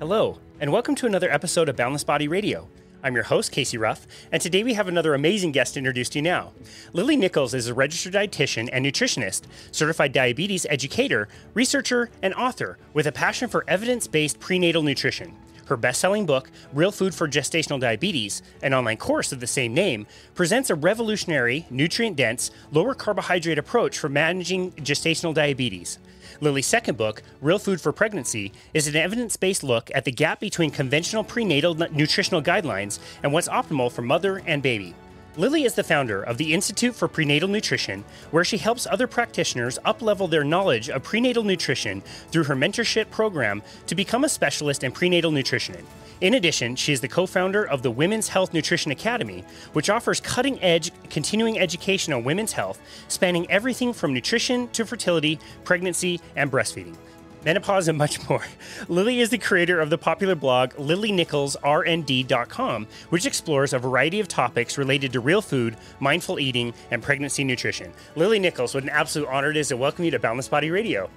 Hello, and welcome to another episode of Boundless Body Radio. I'm your host, Casey Ruff, and today we have another amazing guest to introduce to you now. Lily Nichols is a registered dietitian and nutritionist, certified diabetes educator, researcher, and author with a passion for evidence-based prenatal nutrition. Her best-selling book, Real Food for Gestational Diabetes, an online course of the same name, presents a revolutionary, nutrient-dense, lower carbohydrate approach for managing gestational diabetes. Lily's second book, Real Food for Pregnancy, is an evidence-based look at the gap between conventional prenatal nutritional guidelines and what's optimal for mother and baby. Lily is the founder of the Institute for Prenatal Nutrition, where she helps other practitioners up-level their knowledge of prenatal nutrition through her mentorship program to become a specialist in prenatal nutrition. In addition, she is the co-founder of the Women's Health Nutrition Academy, which offers cutting-edge continuing education on women's health, spanning everything from nutrition to fertility, pregnancy, and breastfeeding. Menopause, and much more. Lily is the creator of the popular blog LilyNicholsRND.com, which explores a variety of topics related to real food, mindful eating, and pregnancy nutrition. Lily Nichols, what an absolute honor it is to welcome you to Boundless Body Radio.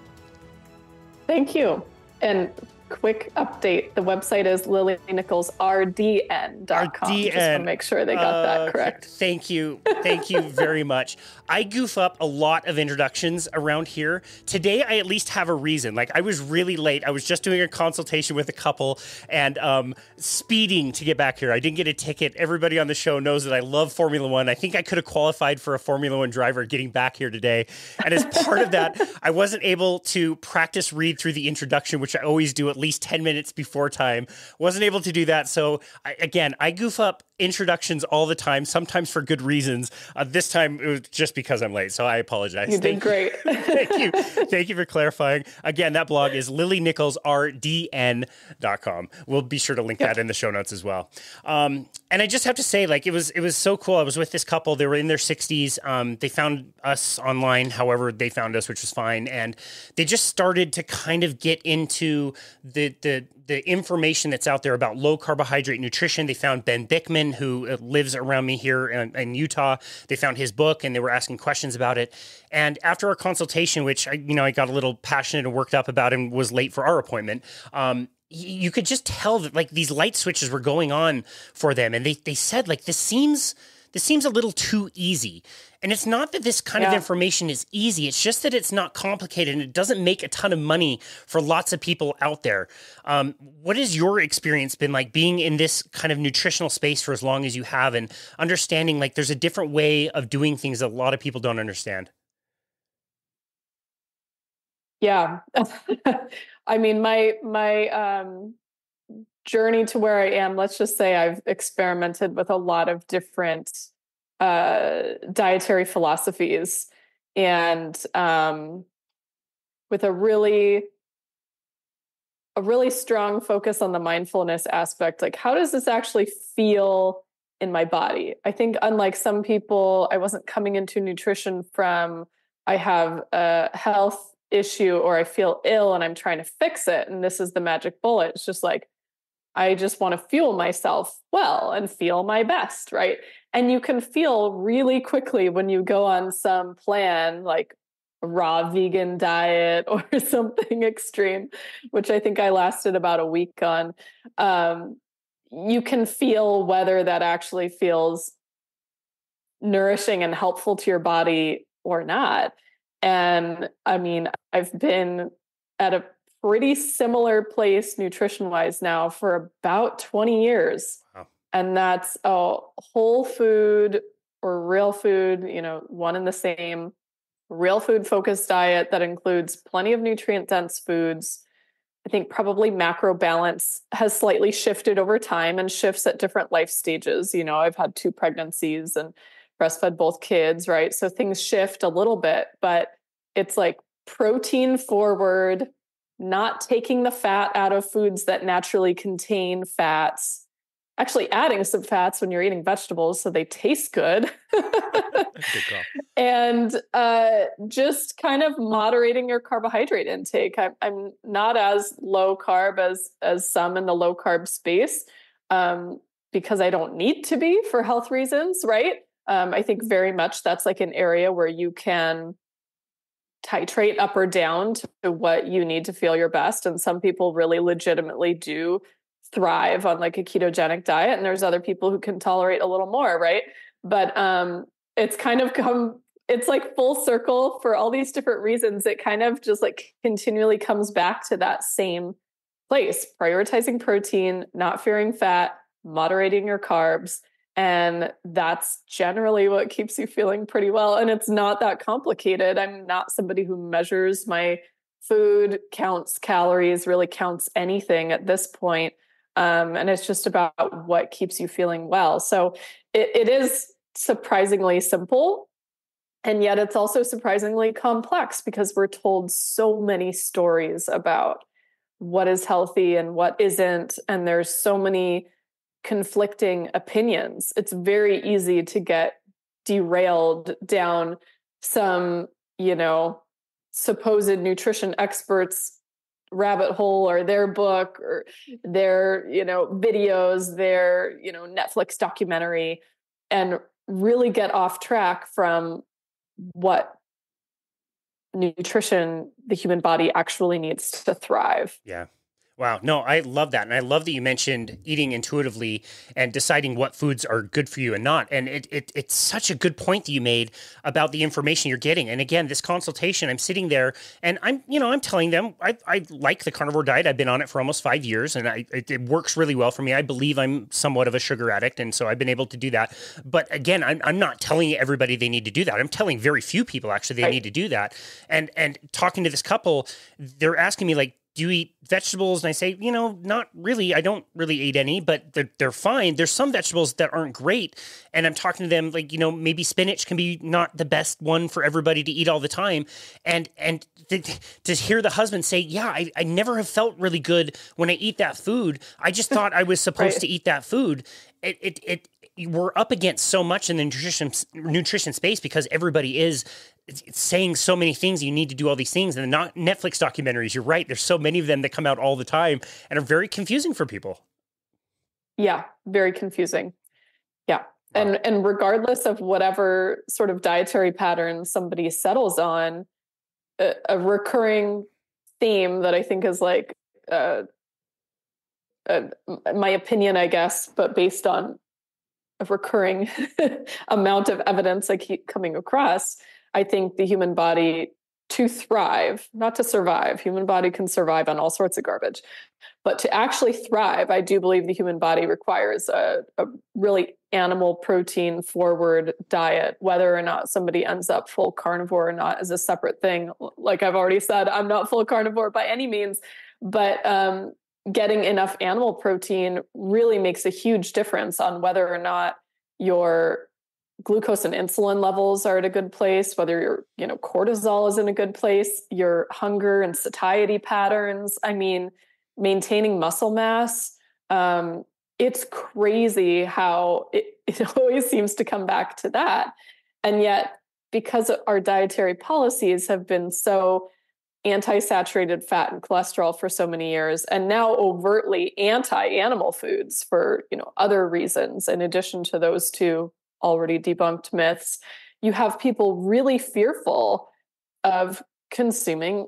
Thank you. And quick update, the website is LilyNicholsRDN.com. RDN. Just want to make sure they got that correct. Thank you. Thank you very much. I goof up a lot of introductions around here. Today, I at least have a reason. Like, I was really late. I was just doing a consultation with a couple and speeding to get back here. I didn't get a ticket. Everybody on the show knows that I love Formula One. I think I could have qualified for a Formula One driver getting back here today. And as part of that, I wasn't able to practice read through the introduction, which I always do at least 10 minutes before time. Wasn't able to do that. So I goof up introductions all the time, sometimes for good reasons. This time it was just because I'm late. So I apologize. You did great. Thank you. Thank you for clarifying. Again, that blog is LilyNicholsRDN.com. We'll be sure to link that in the show notes as well. And I just have to say, like, it was so cool. I was with this couple. They were in their 60s. They found us online, however they found us, which was fine. And they just started to kind of get into the information that's out there about low carbohydrate nutrition. They found Ben Bickman, who lives around me here in Utah. They found his book and they were asking questions about it. And after our consultation, which I got a little passionate and worked up about and was late for our appointment, you could just tell that, like, these light switches were going on for them. And they said, like, this seems a little too easy. And it's not that this kind of information is easy. It's just that it's not complicated and it doesn't make a ton of money for lots of people out there. What has your experience been like being in this kind of nutritional space for as long as you have and understanding, like, there's a different way of doing things that a lot of people don't understand? Yeah. I mean, my journey to where I am, let's just say I've experimented with a lot of different dietary philosophies and with a really strong focus on the mindfulness aspect. Like, how does this actually feel in my body? I think unlike some people, I wasn't coming into nutrition from, I have a health issue or I feel ill and I'm trying to fix it, and this is the magic bullet. It's just like, I just want to fuel myself well and feel my best, right? And you can feel really quickly when you go on some plan, like a raw vegan diet or something extreme, which I think I lasted about a week on. You can feel whether that actually feels nourishing and helpful to your body or not. And I mean, I've been at a pretty similar place nutrition-wise now for about 20 years. Wow. And that's a whole food or real food, one and the same real food focused diet that includes plenty of nutrient dense foods. I think probably macro balance has slightly shifted over time and shifts at different life stages. I've had 2 pregnancies and breastfed both kids, right? So things shift a little bit, but it's like protein forward, not taking the fat out of foods that naturally contain fats, actually adding some fats when you're eating vegetables so they taste good. And just kind of moderating your carbohydrate intake. I'm not as low carb as some in the low carb space because I don't need to be for health reasons, right? I think very much that's like an area where you can titrate up or down to what you need to feel your best. And some people really legitimately do thrive on like a ketogenic diet. And there's other people who can tolerate a little more, right? But it's kind of it's like full circle for all these different reasons. It kind of just like continually comes back to that same place, prioritizing protein, not fearing fat, moderating your carbs. And that's generally what keeps you feeling pretty well. And it's not that complicated. I'm not somebody who measures my food, counts calories, really counts anything at this point. And it's just about what keeps you feeling well. So it is surprisingly simple. And yet it's also surprisingly complex because we're told so many stories about what is healthy and what isn't. And there's so many conflicting opinions. It's very easy to get derailed down some, supposed nutrition experts rabbit hole or their book or their, videos, their, Netflix documentary, and really get off track from what nutrition the human body actually needs to thrive. Yeah. Wow. No, I love that. And I love that you mentioned eating intuitively and deciding what foods are good for you and not. And it's such a good point that you made about the information you're getting. And again, this consultation, I'm sitting there and I'm telling them, I like the carnivore diet. I've been on it for almost 5 years and it works really well for me. I believe I'm somewhat of a sugar addict. And so I've been able to do that. But again, I'm not telling everybody they need to do that. I'm telling very few people actually they need to do that. And talking to this couple, they're asking me like, do you eat vegetables? And I say, not really. I don't really eat any, but they're fine. There's some vegetables that aren't great. And I'm talking to them like, maybe spinach can be not the best one for everybody to eat all the time. And to hear the husband say, yeah, I never have felt really good when I eat that food. I just thought I was supposed to eat that food. We're up against so much in the nutrition space because everybody is saying so many things. You need to do all these things. And the Netflix documentaries, you're right. There's so many of them that come out all the time and are very confusing for people. Yeah, very confusing. Yeah. Wow. And regardless of whatever sort of dietary pattern somebody settles on, a recurring theme that I think is like my opinion, I guess, but based on a recurring amount of evidence I keep coming across, I think the human body, to thrive, not to survive, human body can survive on all sorts of garbage, but to actually thrive, I do believe the human body requires a really animal protein forward diet. Whether or not somebody ends up full carnivore or not is a separate thing. Like I've already said, I'm not full carnivore by any means, but getting enough animal protein really makes a huge difference on whether or not your glucose and insulin levels are at a good place, whether your cortisol is in a good place, your hunger and satiety patterns. I mean, maintaining muscle mass. It's crazy how it always seems to come back to that. And yet, because our dietary policies have been so anti-saturated fat and cholesterol for so many years, and now overtly anti-animal foods for other reasons, in addition to those two already debunked myths, you have people really fearful of consuming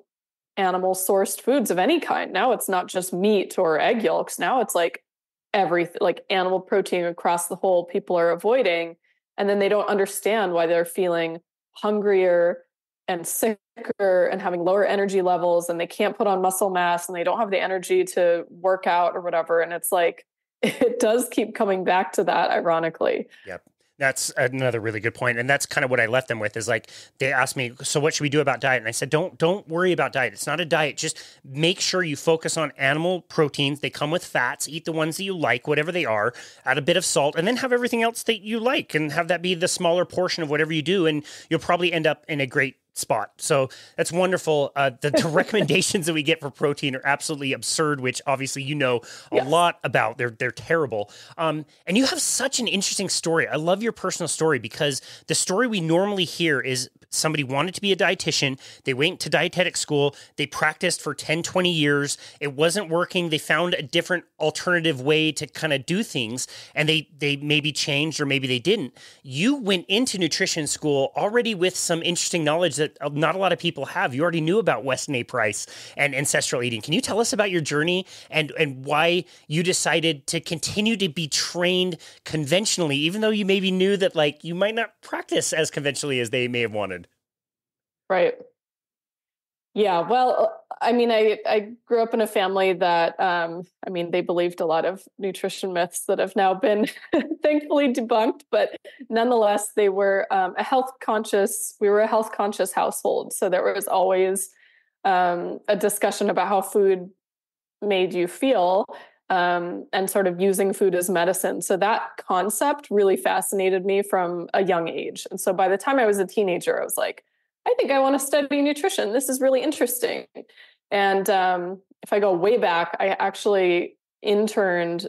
animal sourced foods of any kind. Now it's not just meat or egg yolks. Now it's like everything, like animal protein across the whole people are avoiding. And then they don't understand why they're feeling hungrier and sicker and having lower energy levels, and they can't put on muscle mass and they don't have the energy to work out or whatever. And it's like, it does keep coming back to that, ironically. Yep. That's another really good point. And that's kind of what I left them with is like, they asked me, so what should we do about diet? And I said, don't worry about diet. It's not a diet. Just make sure you focus on animal proteins. They come with fats. Eat the ones that you like, whatever they are, add a bit of salt, and then have everything else that you like and have that be the smaller portion of whatever you do. And you'll probably end up in a great spot. So that's wonderful. The recommendations that we get for protein are absolutely absurd, which obviously a lot about. They're terrible. And you have such an interesting story. I love your personal story because the story we normally hear is somebody wanted to be a dietitian. They went to dietetic school. They practiced for 10, 20 years. It wasn't working. They found a different alternative way to kind of do things, and they maybe changed or maybe they didn't. You went into nutrition school already with some interesting knowledge that not a lot of people have. You already knew about Weston A. Price and ancestral eating. Can you tell us about your journey and why you decided to continue to be trained conventionally, even though you maybe knew that like you might not practice as conventionally as they may have wanted? Right. Yeah. Well, I mean, I grew up in a family that, they believed a lot of nutrition myths that have now been thankfully debunked, but nonetheless, they were we were a health conscious household. So there was always a discussion about how food made you feel, and sort of using food as medicine. So that concept really fascinated me from a young age. And so by the time I was a teenager, I was like, I think I want to study nutrition. This is really interesting. And if I go way back, I actually interned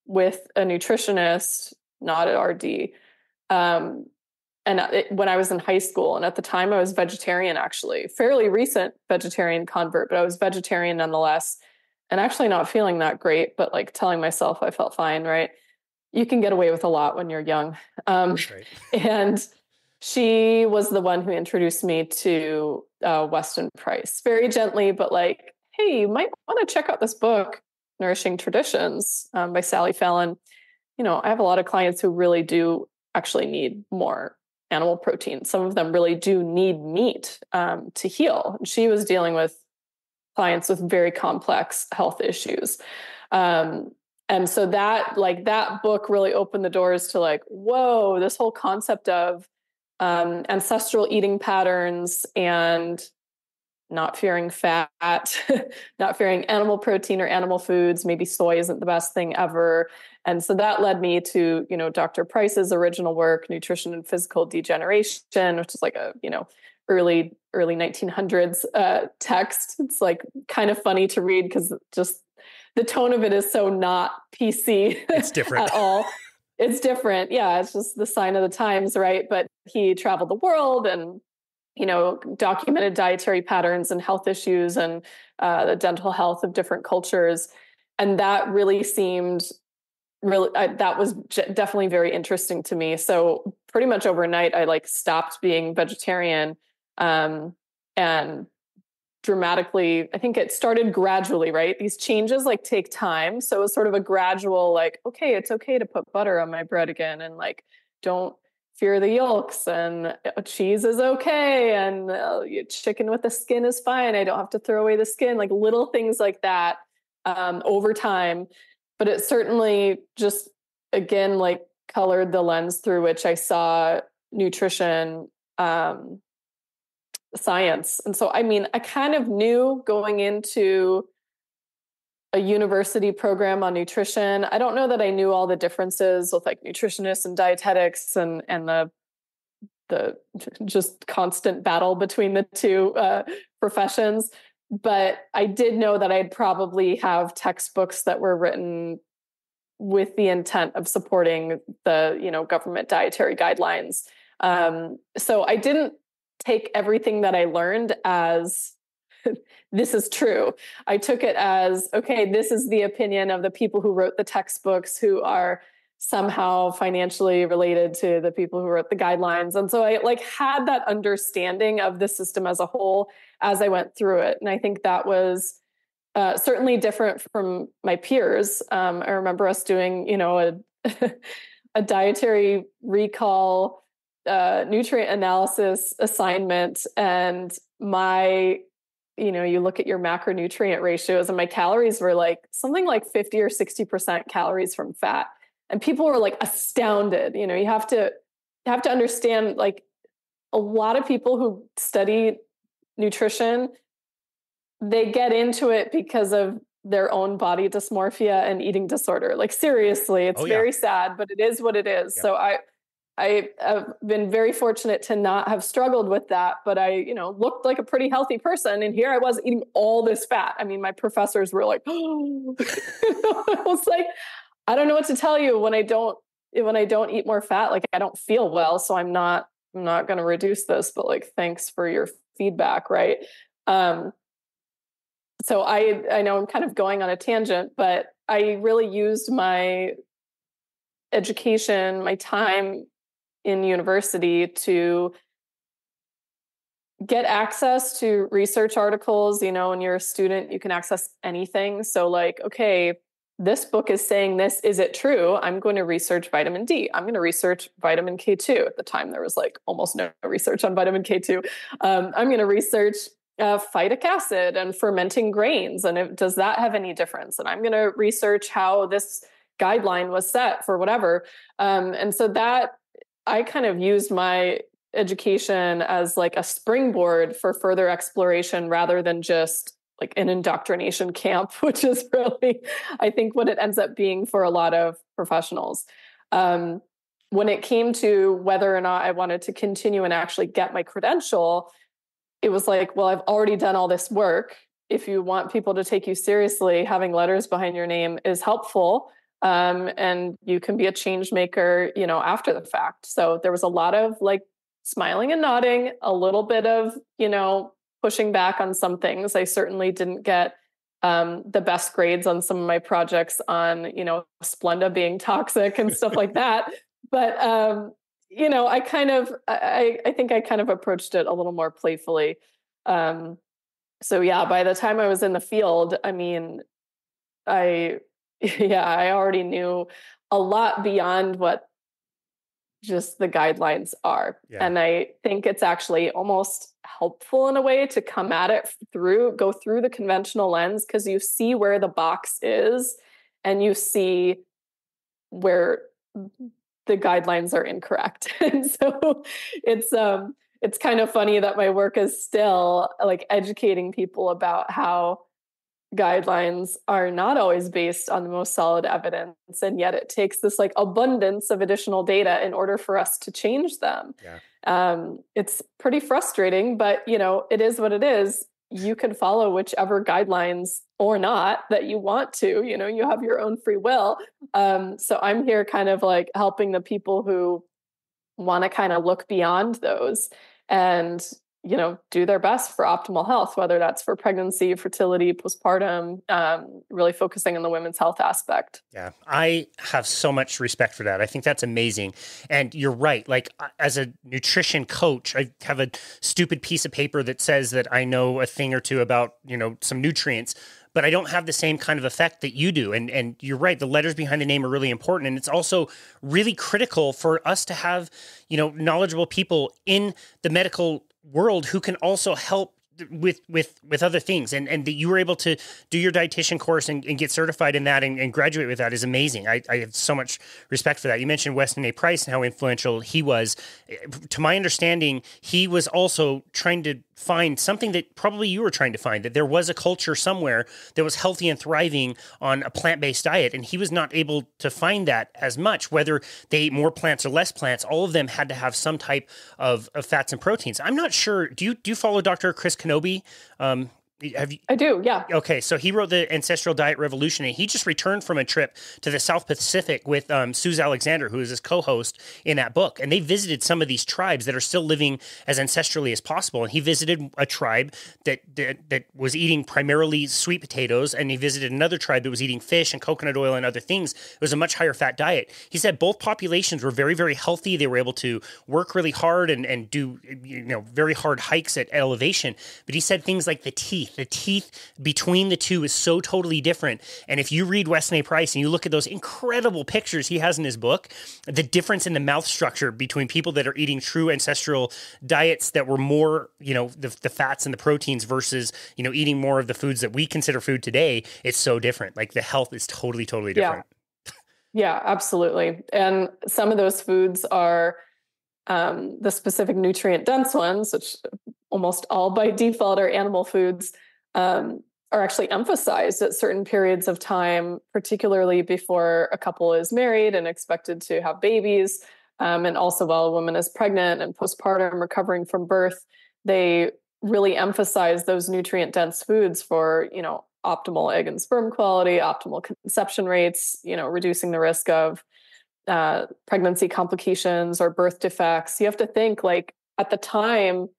with a nutritionist, not at RD, when I was in high school. And at the time I was vegetarian, actually, fairly recent vegetarian convert, but I was vegetarian nonetheless, and actually not feeling that great, but like telling myself I felt fine, right? You can get away with a lot when you're young. Right. And she was the one who introduced me to Weston Price, very gently, but like, hey, you might want to check out this book, Nourishing Traditions, by Sally Fallon. I have a lot of clients who really do actually need more animal protein. Some of them really do need meat to heal. She was dealing with clients with very complex health issues. And so that book really opened the doors to like, whoa, this whole concept of ancestral eating patterns and not fearing fat, not fearing animal protein or animal foods. Maybe soy isn't the best thing ever. And so that led me to, Dr. Price's original work, Nutrition and Physical Degeneration, which is like a, early 1900s text. It's like kind of funny to read because just the tone of it is so not PC. It's different at all. It's different. Yeah. It's just the sign of the times. Right. But he traveled the world and, documented dietary patterns and health issues and the dental health of different cultures. And that really seemed that was definitely very interesting to me. So pretty much overnight, I stopped being vegetarian, and dramatically, I think it started gradually, right? These changes take time. So it was sort of a gradual, okay, it's okay to put butter on my bread again. And don't fear the yolks, and cheese is okay. And chicken with the skin is fine. I don't have to throw away the skin, little things like that, over time. But it certainly just, again, colored the lens through which I saw nutrition, science. And so, I kind of knew going into a university program on nutrition. I don't know that I knew all the differences with nutritionists and dietetics and the just constant battle between the two professions. But I did know that I'd probably have textbooks that were written with the intent of supporting the, government dietary guidelines. So I didn't take everything that I learned as this is true. I took it as, okay, this is the opinion of the people who wrote the textbooks who are somehow financially related to the people who wrote the guidelines. And so I had that understanding of the system as a whole as I went through it. And I think that was certainly different from my peers. I remember us doing, a dietary recall, nutrient analysis assignment, and you look at your macronutrient ratios, and my calories were something like 50 or 60% calories from fat. And people were astounded. You have to understand, a lot of people who study nutrition, they get into it because of their own body dysmorphia and eating disorder. Seriously, it's very sad, but it is what it is. Yep. So I have been very fortunate to not have struggled with that, but I, looked like a pretty healthy person. And here I was eating all this fat. My professors were like, oh, I was like, I don't know what to tell you when I don't eat more fat. I don't feel well. So I'm not I'm not going to reduce this, but like, thanks for your feedback. Right. Um, so I know I'm kind of going on a tangent, but I really used my education, my time in university to get access to research articles. You know, when you're a student, you can access anything. So like, okay, this book is saying this, is it true? I'm going to research vitamin D. I'm going to research vitamin K2. At the time, there was like almost no research on vitamin K2. I'm going to research phytic acid and fermenting grains. And does that have any difference? And I'm going to research how this guideline was set for whatever. And so that I kind of used my education as like a springboard for further exploration rather than just like an indoctrination camp, which is really, I think, what it ends up being for a lot of professionals. When it came to whether or not I wanted to continue and actually get my credential, it was like, well, I've already done all this work. If you want people to take you seriously, having letters behind your name is helpful. And you can be a change maker, you know, after the fact. So there was a lot of like smiling and nodding, a little bit of, you know, pushing back on some things. I certainly didn't get the best grades on some of my projects on, you know, Splenda being toxic and stuff like that. But, you know, I think I kind of approached it a little more playfully. So yeah, by the time I was in the field, I mean, I already knew a lot beyond what just the guidelines are. Yeah. And I think it's actually almost helpful in a way to come at it go through the conventional lens, because you see where the box is and you see where the guidelines are incorrect. And so it's kind of funny that my work is still like educating people about how guidelines are not always based on the most solid evidence, and yet it takes this like abundance of additional data in order for us to change them. Yeah. It's pretty frustrating, but you know, it is what it is. You can follow whichever guidelines or not that you want to. You know, you have your own free will. So I'm here kind of like helping the people who want to kind of look beyond those and, you know, do their best for optimal health, whether that's for pregnancy, fertility, postpartum, really focusing on the women's health aspect. Yeah, I have so much respect for that. I think that's amazing. And you're right. Like as a nutrition coach, I have a stupid piece of paper that says that I know a thing or two about, you know, some nutrients, but I don't have the same kind of effect that you do. And you're right. The letters behind the name are really important. And it's also really critical for us to have, you know, knowledgeable people in the medical world who can also help with other things, and that you were able to do your dietitian course and get certified in that and graduate with that is amazing. I have so much respect for that. You mentioned Weston A. Price and how influential he was. To my understanding, he was also trying to find something that probably you were trying to find, that there was a culture somewhere that was healthy and thriving on a plant-based diet, and he was not able to find that as much, whether they ate more plants or less plants. All of them had to have some type of fats and proteins. I'm not sure. Do you follow Dr. Chris Kenobi? I do, yeah. Okay, so he wrote the Ancestral Diet Revolution, and he just returned from a trip to the South Pacific with Suze Alexander, who is his co-host in that book, and they visited some of these tribes that are still living as ancestrally as possible. And he visited a tribe that was eating primarily sweet potatoes, and he visited another tribe that was eating fish and coconut oil and other things. It was a much higher fat diet. He said both populations were very, very healthy. They were able to work really hard and do, you know, very hard hikes at elevation. But he said things like the teeth between the two is so totally different. And if you read Weston A. Price and you look at those incredible pictures he has in his book, the difference in the mouth structure between people that are eating true ancestral diets that were more, you know, the fats and the proteins versus, you know, eating more of the foods that we consider food today, it's so different. Like the health is totally different. Yeah, absolutely. And some of those foods are the specific nutrient dense ones, which almost all by default are animal foods, are actually emphasized at certain periods of time, particularly before a couple is married and expected to have babies. And also while a woman is pregnant and postpartum recovering from birth, they really emphasize those nutrient dense foods for, you know, optimal egg and sperm quality, optimal conception rates, you know, reducing the risk of pregnancy complications or birth defects. You have to think, like, at the time,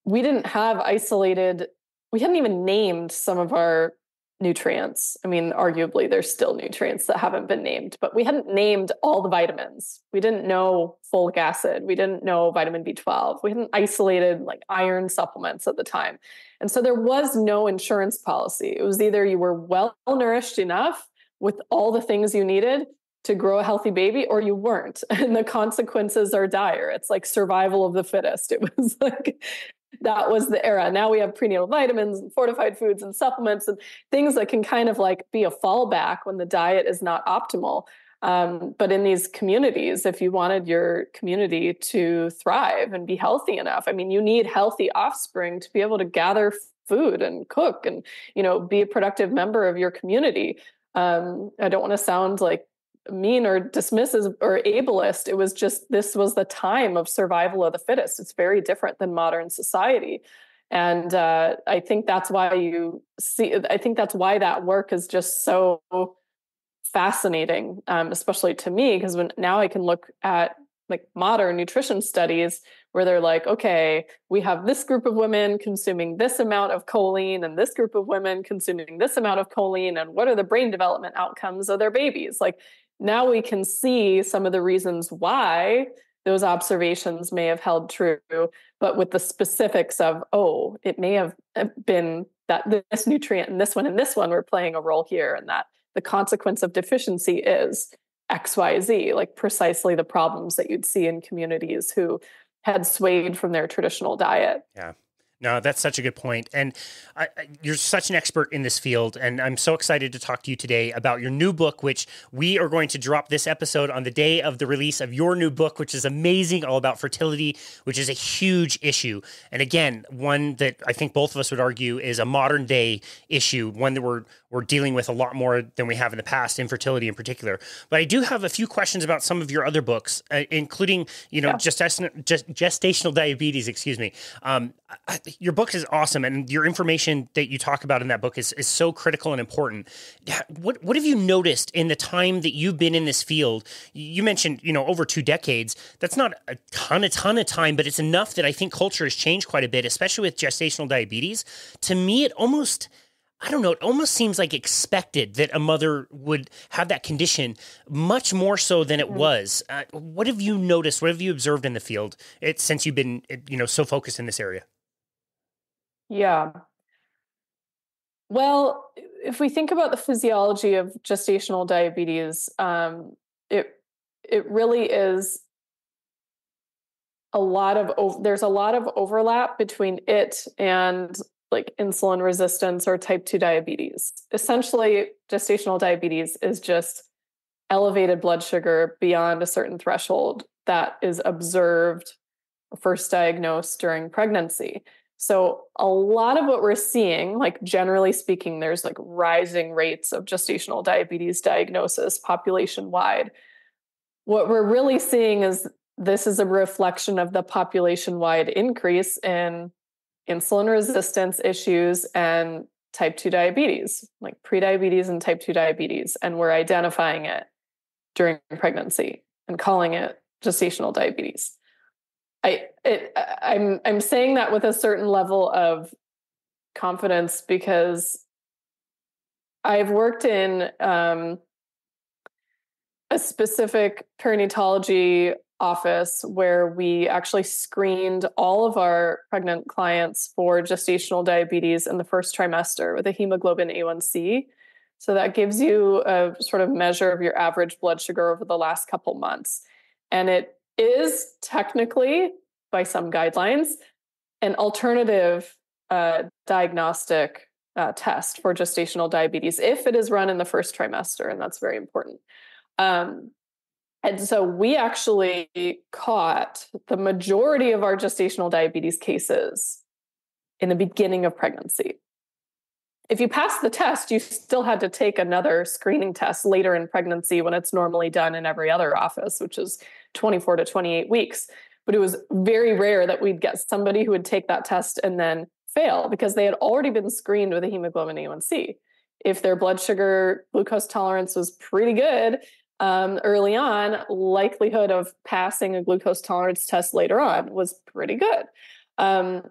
we didn't have isolated, we hadn't even named some of our nutrients. I mean, arguably there's still nutrients that haven't been named, but we hadn't named all the vitamins. We didn't know folic acid. We didn't know vitamin B12. We hadn't isolated like iron supplements at the time. And so there was no insurance policy. It was either you were well nourished enough with all the things you needed to grow a healthy baby, or you weren't. And the consequences are dire. It's like survival of the fittest. It was like, that was the era. Now we have prenatal vitamins and fortified foods and supplements and things that can kind of like be a fallback when the diet is not optimal. But in these communities, if you wanted your community to thrive and be healthy enough, I mean, you need healthy offspring to be able to gather food and cook and, you know, be a productive member of your community. I don't want to sound like mean or dismissive or ableist. It was just, this was the time of survival of the fittest. It's very different than modern society. And I think that's why that's why that work is just so fascinating, especially to me, because now I can look at like modern nutrition studies where they're like, okay, we have this group of women consuming this amount of choline and this group of women consuming this amount of choline, and what are the brain development outcomes of their babies? Like, now we can see some of the reasons why those observations may have held true, but with the specifics of, oh, it may have been that this nutrient and this one were playing a role here, and that the consequence of deficiency is XYZ, like precisely the problems that you'd see in communities who had swayed from their traditional diet. Yeah. No, that's such a good point. And you're such an expert in this field, and I'm so excited to talk to you today about your new book, which we are going to drop this episode on the day of the release of your new book, which is amazing, all about fertility, which is a huge issue. And again, one that I think both of us would argue is a modern day issue, one that we're dealing with a lot more than we have in the past, infertility in particular. But I do have a few questions about some of your other books, including, gestational diabetes, excuse me. Your book is awesome, and your information that you talk about in that book is so critical and important. What have you noticed in the time that you've been in this field? You mentioned, over 2 decades. That's not a ton of time, but it's enough that I think culture has changed quite a bit, especially with gestational diabetes. To me, it almost seems like expected that a mother would have that condition, much more so than it was. What have you noticed? What have you observed in the field since you've been, so focused in this area? Yeah. Well, if we think about the physiology of gestational diabetes, it really is there's a lot of overlap between it and like insulin resistance or type 2 diabetes. Essentially, gestational diabetes is just elevated blood sugar beyond a certain threshold that is observed or first diagnosed during pregnancy. So a lot of what we're seeing, like generally speaking, there's like rising rates of gestational diabetes diagnosis population-wide. What we're really seeing is this is a reflection of the population-wide increase in insulin resistance issues and type 2 diabetes, like prediabetes and type 2 diabetes. And we're identifying it during pregnancy and calling it gestational diabetes. I'm saying that with a certain level of confidence because I've worked in a specific perinatology office where we actually screened all of our pregnant clients for gestational diabetes in the first trimester with a hemoglobin A1C. So that gives you a sort of measure of your average blood sugar over the last couple months. And it is technically, by some guidelines, an alternative diagnostic test for gestational diabetes if it is run in the first trimester, and that's very important. And so we actually caught the majority of our gestational diabetes cases in the beginning of pregnancy. If you passed the test, you still had to take another screening test later in pregnancy when it's normally done in every other office, which is 24 to 28 weeks. But it was very rare that we'd get somebody who would take that test and then fail because they had already been screened with a hemoglobin A1C. If their blood sugar glucose tolerance was pretty good, early on, likelihood of passing a glucose tolerance test later on was pretty good. And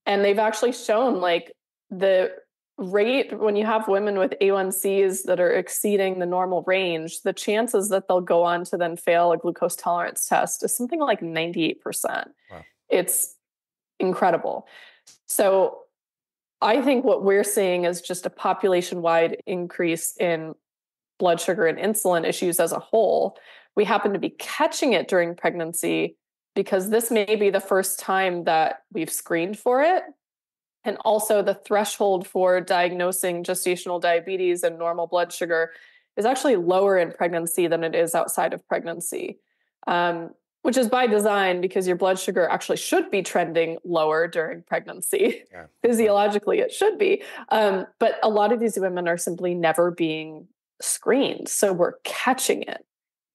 they've actually shown like the rate when you have women with A1Cs that are exceeding the normal range, the chances that they'll go on to then fail a glucose tolerance test is something like 98%. Wow. It's incredible. So I think what we're seeing is just a population-wide increase in blood sugar and insulin issues as a whole. We happen to be catching it during pregnancy because this may be the first time that we've screened for it. And also the threshold for diagnosing gestational diabetes and normal blood sugar is actually lower in pregnancy than it is outside of pregnancy, which is by design because your blood sugar actually should be trending lower during pregnancy. Yeah. Physiologically, it should be. But a lot of these women are simply never being screened. So we're catching it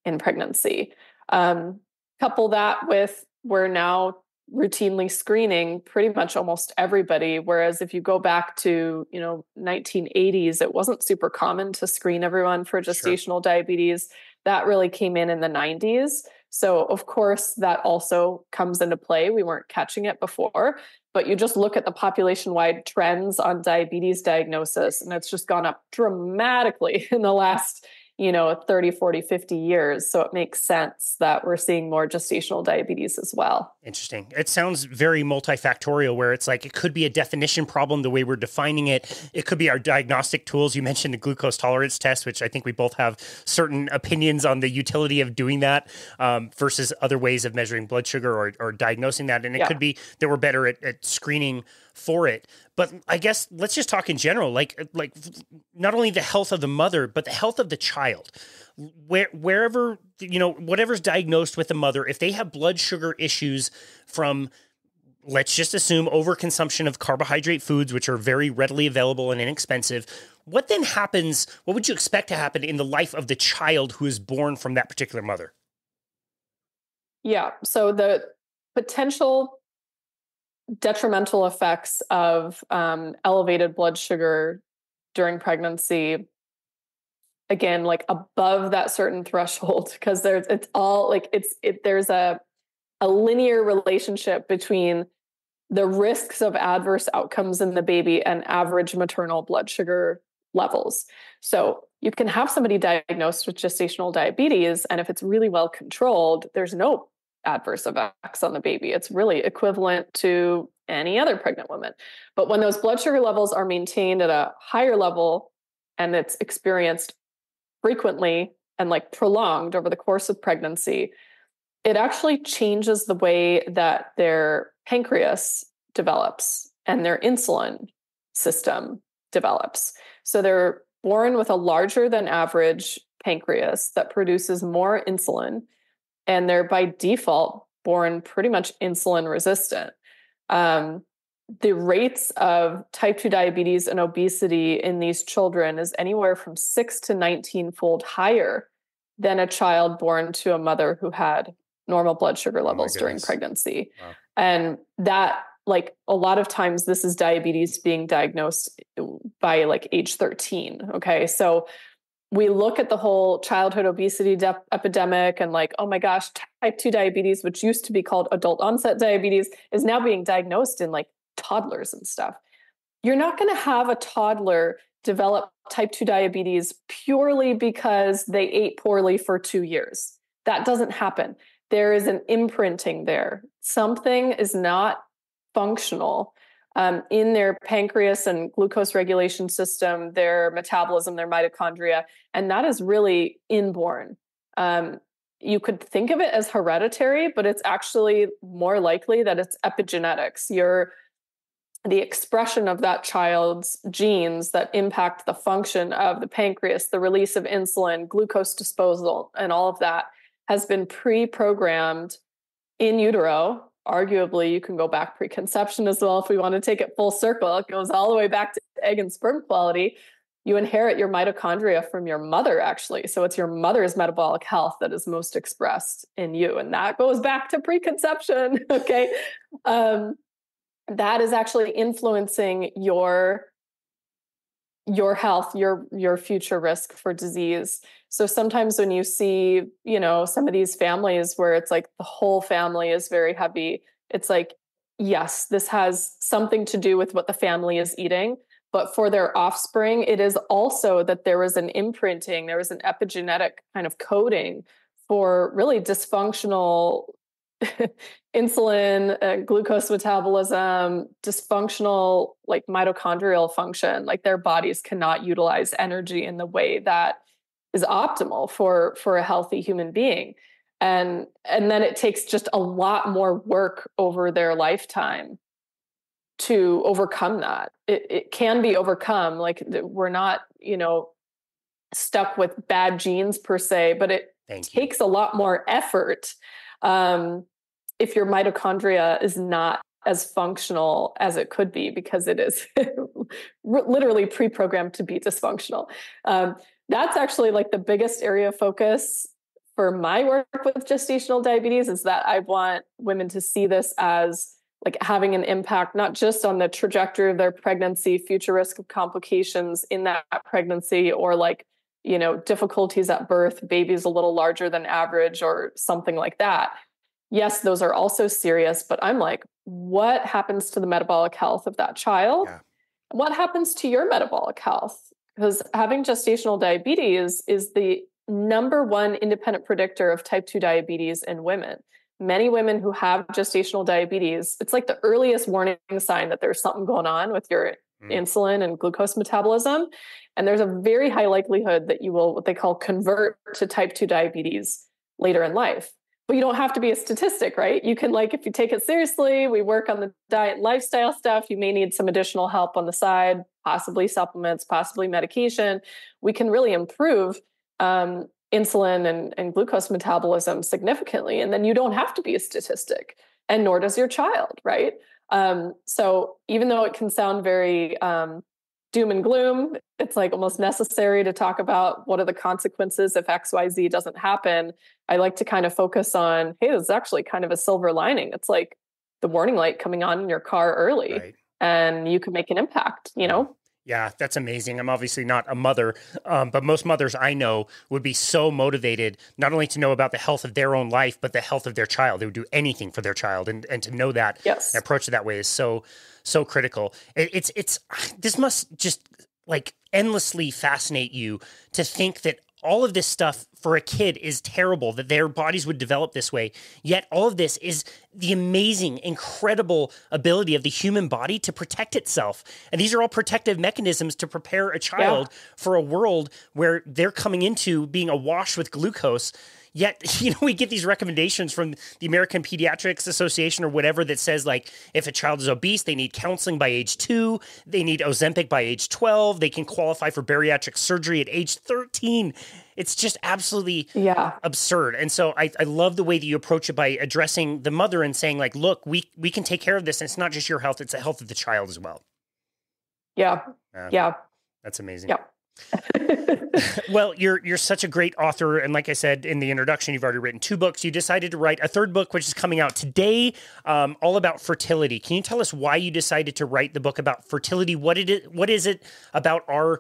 in pregnancy. Couple that with we're now routinely screening pretty much almost everybody. Whereas if you go back to, 1980s, it wasn't super common to screen everyone for gestational diabetes. That really came in the 90s. So of course that also comes into play. We weren't catching it before, but you just look at the population-wide trends on diabetes diagnosis, and it's just gone up dramatically in the last 30, 40, 50 years. So it makes sense that we're seeing more gestational diabetes as well. Interesting. It sounds very multifactorial where it's like, it could be a definition problem, the way we're defining it. It could be our diagnostic tools. You mentioned the glucose tolerance test, which I think we both have certain opinions on the utility of doing that versus other ways of measuring blood sugar or diagnosing that. And it could be that we're better at screening for it. But I guess let's just talk in general, like not only the health of the mother, but the health of the child. Wherever, whatever's diagnosed with the mother, if they have blood sugar issues from, let's just assume, overconsumption of carbohydrate foods, which are very readily available and inexpensive, what then happens, what would you expect to happen in the life of the child who is born from that particular mother? Yeah. So the potential detrimental effects of elevated blood sugar during pregnancy, again, like above that certain threshold, because there's a linear relationship between the risks of adverse outcomes in the baby and average maternal blood sugar levels. So you can have somebody diagnosed with gestational diabetes, and if it's really well controlled, there's no adverse effects on the baby. It's really equivalent to any other pregnant woman. But when those blood sugar levels are maintained at a higher level and it's experienced frequently and like prolonged over the course of pregnancy, it actually changes the way that their pancreas develops and their insulin system develops. So they're born with a larger than average pancreas that produces more insulin, and they're by default born pretty much insulin resistant. The rates of type 2 diabetes and obesity in these children is anywhere from 6 to 19-fold higher than a child born to a mother who had normal blood sugar levels during pregnancy. Wow. And that, like, a lot of times this is diabetes being diagnosed by like age 13. Okay. So we look at the whole childhood obesity epidemic and like, oh my gosh, type 2 diabetes, which used to be called adult onset diabetes, is now being diagnosed in like toddlers and stuff. You're not going to have a toddler develop type 2 diabetes purely because they ate poorly for 2 years. That doesn't happen. There is an imprinting there. Something is not functional in their pancreas and glucose regulation system, their metabolism, their mitochondria, and that is really inborn. You could think of it as hereditary, but it's actually more likely that it's epigenetics. The expression of that child's genes that impact the function of the pancreas, the release of insulin, glucose disposal, and all of that has been pre-programmed in utero. Arguably, you can go back preconception as well if we want to take it full circle. It goes all the way back to egg and sperm quality. You inherit your mitochondria from your mother, actually. So it's your mother's metabolic health that is most expressed in you. And that goes back to preconception, okay? That is actually influencing your your health, your future risk for disease. So sometimes when you see, some of these families where it's like the whole family is very heavy, it's like, yes, this has something to do with what the family is eating, but for their offspring, it is also that there was an imprinting, there was an epigenetic kind of coding for really dysfunctional insulin, glucose metabolism, dysfunctional like mitochondrial function, like their bodies cannot utilize energy in the way that is optimal for a healthy human being. And then it takes just a lot more work over their lifetime to overcome that. It can be overcome. Like we're not, stuck with bad genes per se, but it takes a lot more effort if your mitochondria is not as functional as it could be, because it is literally pre-programmed to be dysfunctional. That's actually like the biggest area of focus for my work with gestational diabetes, is that I want women to see this as like having an impact, not just on the trajectory of their pregnancy, future risk of complications in that pregnancy, or like, difficulties at birth, baby's a little larger than average or something like that. Yes, those are also serious, but I'm like, what happens to the metabolic health of that child? Yeah. What happens to your metabolic health? Because having gestational diabetes is the number one independent predictor of type 2 diabetes in women. Many women who have gestational diabetes, it's like the earliest warning sign that there's something going on with your insulin and glucose metabolism. And there's a very high likelihood that you will, what they call, convert to type 2 diabetes later in life. But you don't have to be a statistic, right? You can, like, if you take it seriously, we work on the diet and lifestyle stuff. You may need some additional help on the side, possibly supplements, possibly medication. We can really improve insulin and glucose metabolism significantly. And then you don't have to be a statistic, and nor does your child, right? So even though it can sound very doom and gloom, it's like almost necessary to talk about what are the consequences if XYZ doesn't happen. I like to kind of focus on, hey, this is actually kind of a silver lining. It's like the warning light coming on in your car early, right, and you can make an impact, Yeah, that's amazing. I'm obviously not a mother, but most mothers I know would be so motivated not only to know about the health of their own life, but the health of their child. They would do anything for their child, and to know that, yes, and approach it that way is so critical. It's this must just like endlessly fascinate you to think that all of this stuff for a kid is terrible, that their bodies would develop this way. Yet all of this is the amazing, incredible ability of the human body to protect itself. And these are all protective mechanisms to prepare a child for a world where they're coming into being awash with glucose. Yet, we get these recommendations from the American Pediatrics Association or whatever that says, like, if a child is obese, they need counseling by age 2, they need Ozempic by age 12, they can qualify for bariatric surgery at age 13. It's just absolutely absurd. And so I love the way that you approach it by addressing the mother and saying, like, look, we can take care of this. And it's not just your health, it's the health of the child as well. Yeah. That's amazing. Yeah. Well, you're such a great author, and like I said in the introduction, you've already written 2 books. You decided to write a 3rd book, which is coming out today, all about fertility. Can you tell us why you decided to write the book about fertility? What is it about our,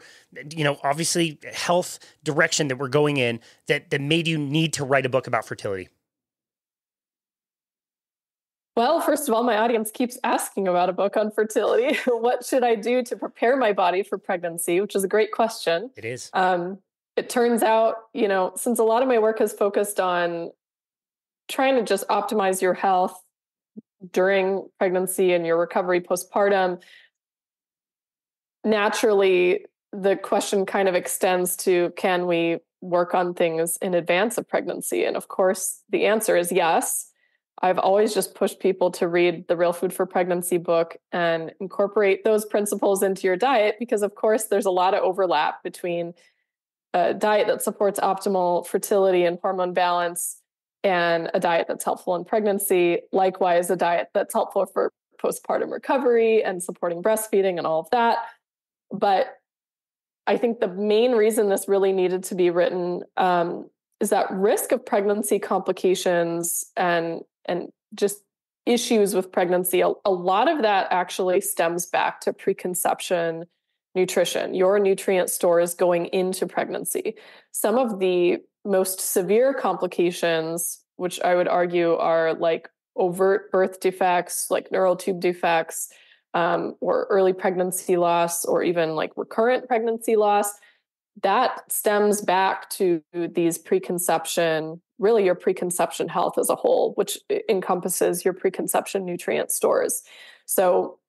obviously health direction that we're going in that made you need to write a book about fertility? Well, first of all, my audience keeps asking about a book on fertility. What should I do to prepare my body for pregnancy? Which is a great question. It is. It turns out, since a lot of my work is focused on trying to just optimize your health during pregnancy and your recovery postpartum, naturally, the question kind of extends to, can we work on things in advance of pregnancy? And of course, the answer is yes. I've always just pushed people to read the Real Food for Pregnancy book and incorporate those principles into your diet, because of course there's a lot of overlap between a diet that supports optimal fertility and hormone balance and a diet that's helpful in pregnancy. Likewise, a diet that's helpful for postpartum recovery and supporting breastfeeding and all of that. But I think the main reason this really needed to be written is that risk of pregnancy complications and just issues with pregnancy. A lot of that actually stems back to preconception nutrition, your nutrient stores going into pregnancy. Some of the most severe complications, which I would argue are like overt birth defects, like neural tube defects, or early pregnancy loss, or even like recurrent pregnancy loss, that stems back to these preconception, really your preconception health as a whole, which encompasses your preconception nutrient stores. So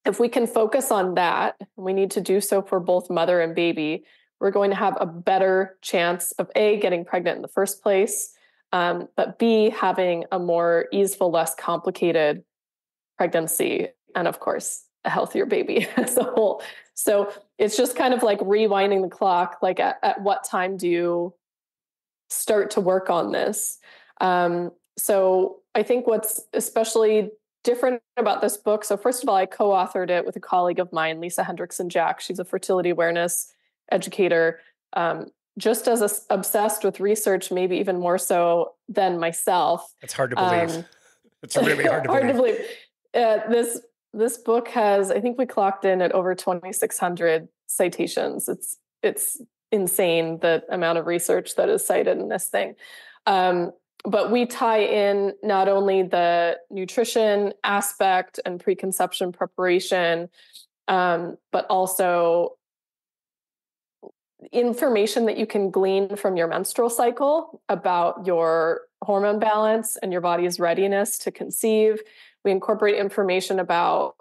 if we can focus on that, we need to do so for both mother and baby, we're going to have a better chance of A, getting pregnant in the first place, but B, having a more easeful, less complicated pregnancy, and of course, a healthier baby as a whole. So it's just kind of like rewinding the clock, like at what time do you start to work on this? So I think what's especially different about this book, so first of all, I co-authored it with a colleague of mine, Lisa Hendrickson-Jack. She's a fertility awareness educator, just as obsessed with research, maybe even more so than myself. It's hard to believe. It's really hard to believe. This book has, I think we clocked in at over 2,600 citations. It's insane the amount of research that is cited in this thing. But we tie in not only the nutrition aspect and preconception preparation, but also information that you can glean from your menstrual cycle about your hormone balance and your body's readiness to conceive. We incorporate information about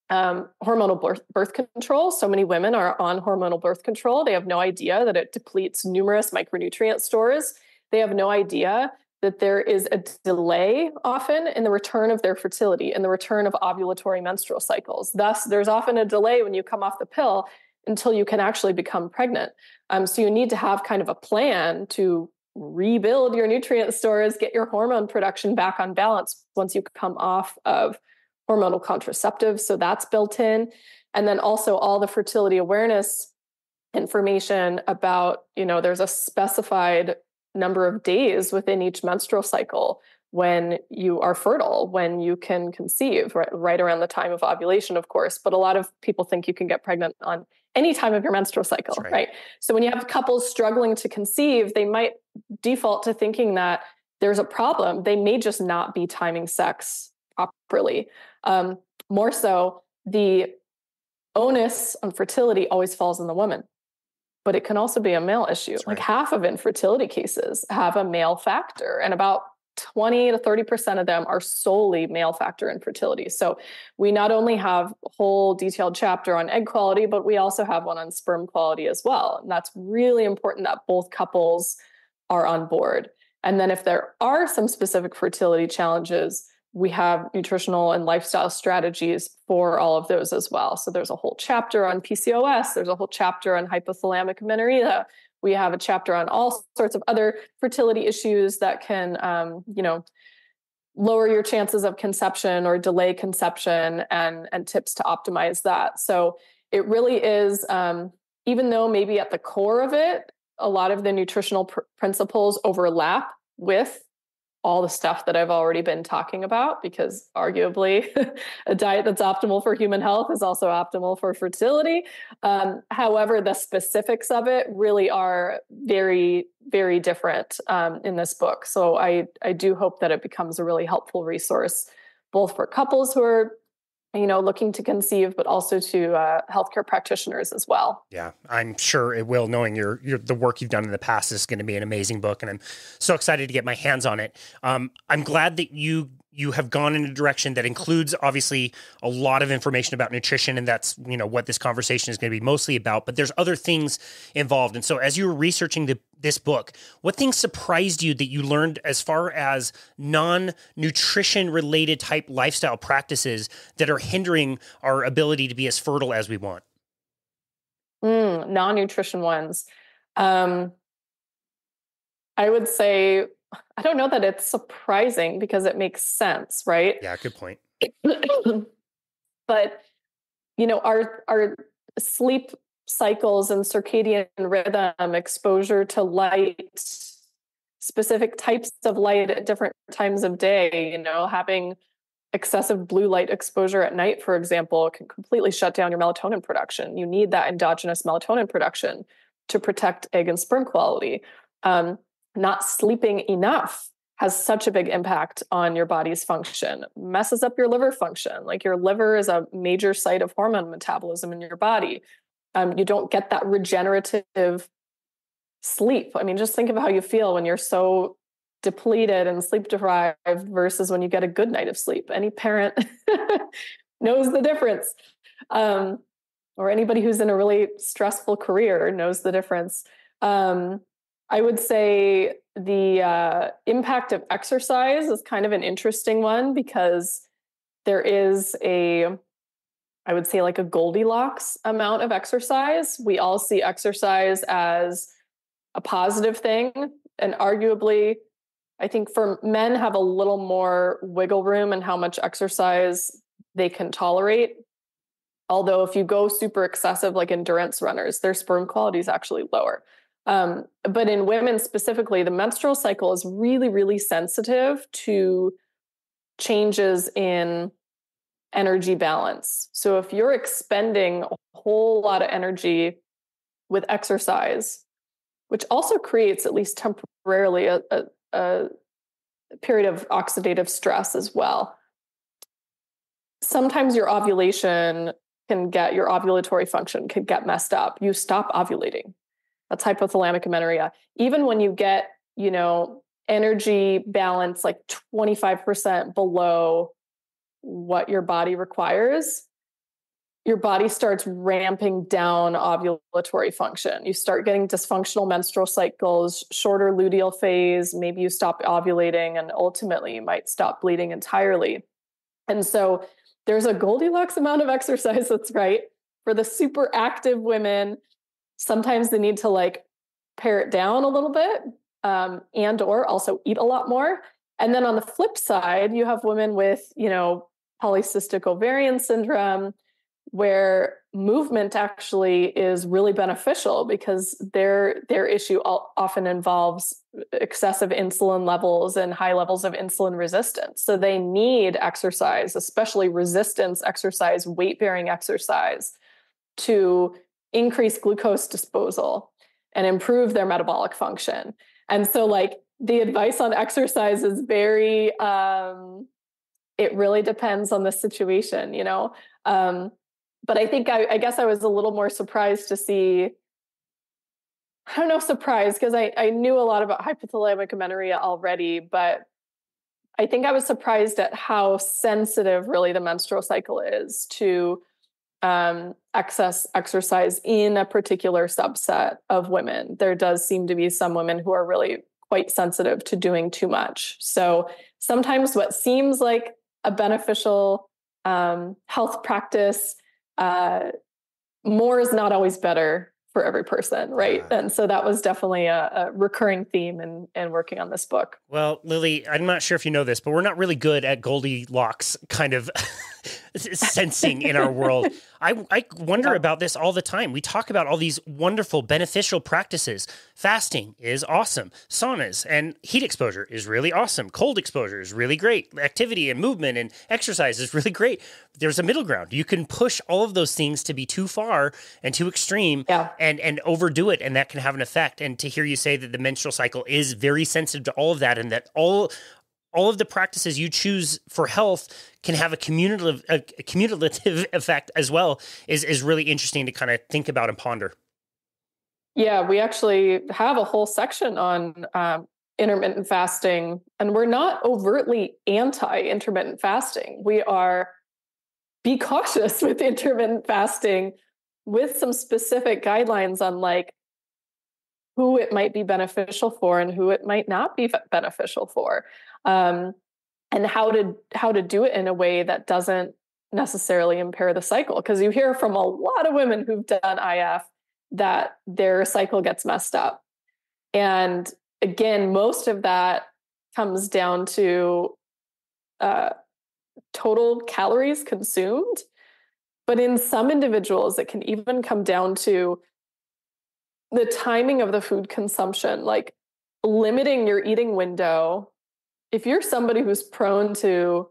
hormonal birth control. So many women are on hormonal birth control. They have no idea that it depletes numerous micronutrient stores. They have no idea that there is a delay often in the return of their fertility, in the return of ovulatory menstrual cycles. Thus, there's often a delay when you come off the pill until you can actually become pregnant. So you need to have kind of a plan to rebuild your nutrient stores, get your hormone production back on balance once you come off of hormonal contraceptives. So that's built in. And then also all the fertility awareness information about, there's a specified number of days within each menstrual cycle when you are fertile, when you can conceive, right around the time of ovulation, of course. But a lot of people think you can get pregnant on any time of your menstrual cycle, right? So when you have couples struggling to conceive, they might default to thinking that there's a problem. They may just not be timing sex properly. More so, the onus on fertility always falls on the woman, but it can also be a male issue. Like half of infertility cases have a male factor, and about 20 to 30% of them are solely male factor infertility. So we not only have a whole detailed chapter on egg quality, but we also have one on sperm quality as well. And that's really important that both couples are on board. And then if there are some specific fertility challenges, we have nutritional and lifestyle strategies for all of those as well. So there's a whole chapter on PCOS. There's a whole chapter on hypothalamic amenorrhea. We have a chapter on all sorts of other fertility issues that can, lower your chances of conception or delay conception, and tips to optimize that. So it really is, even though maybe at the core of it, a lot of the nutritional principles overlap with all the stuff that I've already been talking about, because arguably a diet that's optimal for human health is also optimal for fertility. However, the specifics of it really are very, very different in this book. So I do hope that it becomes a really helpful resource, both for couples who are looking to conceive, but also to healthcare practitioners as well. Yeah, I'm sure it will, knowing the work you've done in the past is going to be an amazing book, and I'm so excited to get my hands on it. I'm glad that you have gone in a direction that includes obviously a lot of information about nutrition, and that's what this conversation is going to be mostly about, but there's other things involved. And so as you were researching this book, what things surprised you that you learned as far as non-nutrition related type lifestyle practices that are hindering our ability to be as fertile as we want? Non-nutrition ones. I would say, I don't know that it's surprising because it makes sense, right? Yeah, good point. But, our sleep cycles and circadian rhythm, exposure to light, specific types of light at different times of day, having excessive blue light exposure at night, for example, can completely shut down your melatonin production. You need that endogenous melatonin production to protect egg and sperm quality. Not sleeping enough has such a big impact on your body's function, messes up your liver function. Like your liver is a major site of hormone metabolism in your body. You don't get that regenerative sleep. I mean, just think of how you feel when you're so depleted and sleep deprived versus when you get a good night of sleep. Any parent knows the difference. Or anybody who's in a really stressful career knows the difference. I would say the impact of exercise is kind of an interesting one because there is I would say like a Goldilocks amount of exercise. We all see exercise as a positive thing. And arguably, I think for men have a little more wiggle room in how much exercise they can tolerate. Although if you go super excessive, like endurance runners, their sperm quality is actually lower. But in women specifically, the menstrual cycle is really, really sensitive to changes in energy balance. So if you're expending a whole lot of energy with exercise, which also creates, at least temporarily, a period of oxidative stress as well. Sometimes your ovulatory function can get messed up. You stop ovulating. That's hypothalamic amenorrhea. Even when you get, energy balance like 25% below what your body requires, your body starts ramping down ovulatory function. You start getting dysfunctional menstrual cycles, shorter luteal phase, maybe you stop ovulating, and ultimately you might stop bleeding entirely. And so there's a Goldilocks amount of exercise that's right. For the super active women, sometimes they need to like pare it down a little bit, and or also eat a lot more. And then on the flip side, you have women with, polycystic ovarian syndrome, where movement actually is really beneficial because their issue often involves excessive insulin levels and high levels of insulin resistance. So they need exercise, especially resistance exercise, weight-bearing exercise, to increase glucose disposal and improve their metabolic function. And so like the advice on exercise is very, it really depends on the situation, but I think I guess I was a little more surprised to see, I don't know, surprised, because I knew a lot about hypothalamic amenorrhea already, but I think I was surprised at how sensitive really the menstrual cycle is to excess exercise in a particular subset of women. There does seem to be some women who are really quite sensitive to doing too much. So sometimes what seems like a beneficial health practice, more is not always better for every person, right? And so that was definitely a recurring theme in working on this book. Well, Lily, I'm not sure if you know this, but we're not really good at Goldilocks kind of sensing in our world. I wonder about this all the time. We talk about all these wonderful beneficial practices. Fasting is awesome. Saunas and heat exposure is really awesome. Cold exposure is really great. Activity and movement and exercise is really great. There's a middle ground. You can push all of those things to be too far and too extreme and overdo it, and that can have an effect. And to hear you say that the menstrual cycle is very sensitive to all of that, and that all of the practices you choose for health can have a cumulative effect as well is really interesting to kind of think about and ponder. Yeah, we actually have a whole section on intermittent fasting, and we're not overtly anti-intermittent fasting. We are be cautious with intermittent fasting with some specific guidelines on like who it might be beneficial for and who it might not be beneficial for. And how to do it in a way that doesn't necessarily impair the cycle. Because you hear from a lot of women who've done IF that their cycle gets messed up. And again, most of that comes down to total calories consumed. But in some individuals, it can even come down to the timing of the food consumption, like limiting your eating window. If you're somebody who's prone to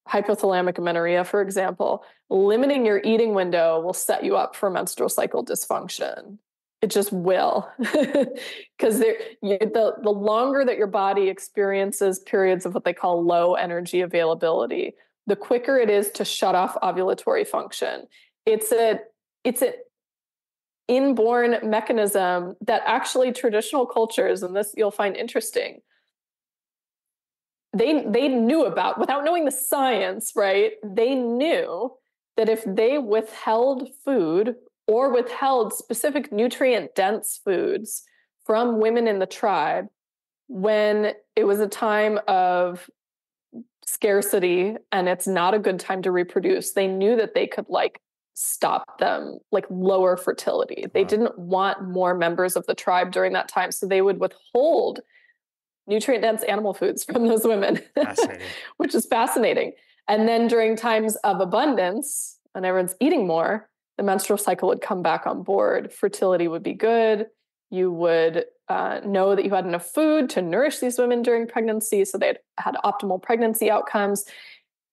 hypothalamic amenorrhea, for example, limiting your eating window will set you up for menstrual cycle dysfunction. It just will. Because the longer that your body experiences periods of what they call low energy availability, the quicker it is to shut off ovulatory function. It's an inborn mechanism that actually traditional cultures, and this you'll find interesting, they knew about, without knowing the science, right? They knew that if they withheld food or withheld specific nutrient-dense foods from women in the tribe when it was a time of scarcity and it's not a good time to reproduce, they knew that they could like stop them, like lower fertility. Wow. They didn't want more members of the tribe during that time, so they would withhold nutrient-dense animal foods from those women, which is fascinating. And then during times of abundance, when everyone's eating more, the menstrual cycle would come back on board. Fertility would be good. You would know that you had enough food to nourish these women during pregnancy, so they had optimal pregnancy outcomes.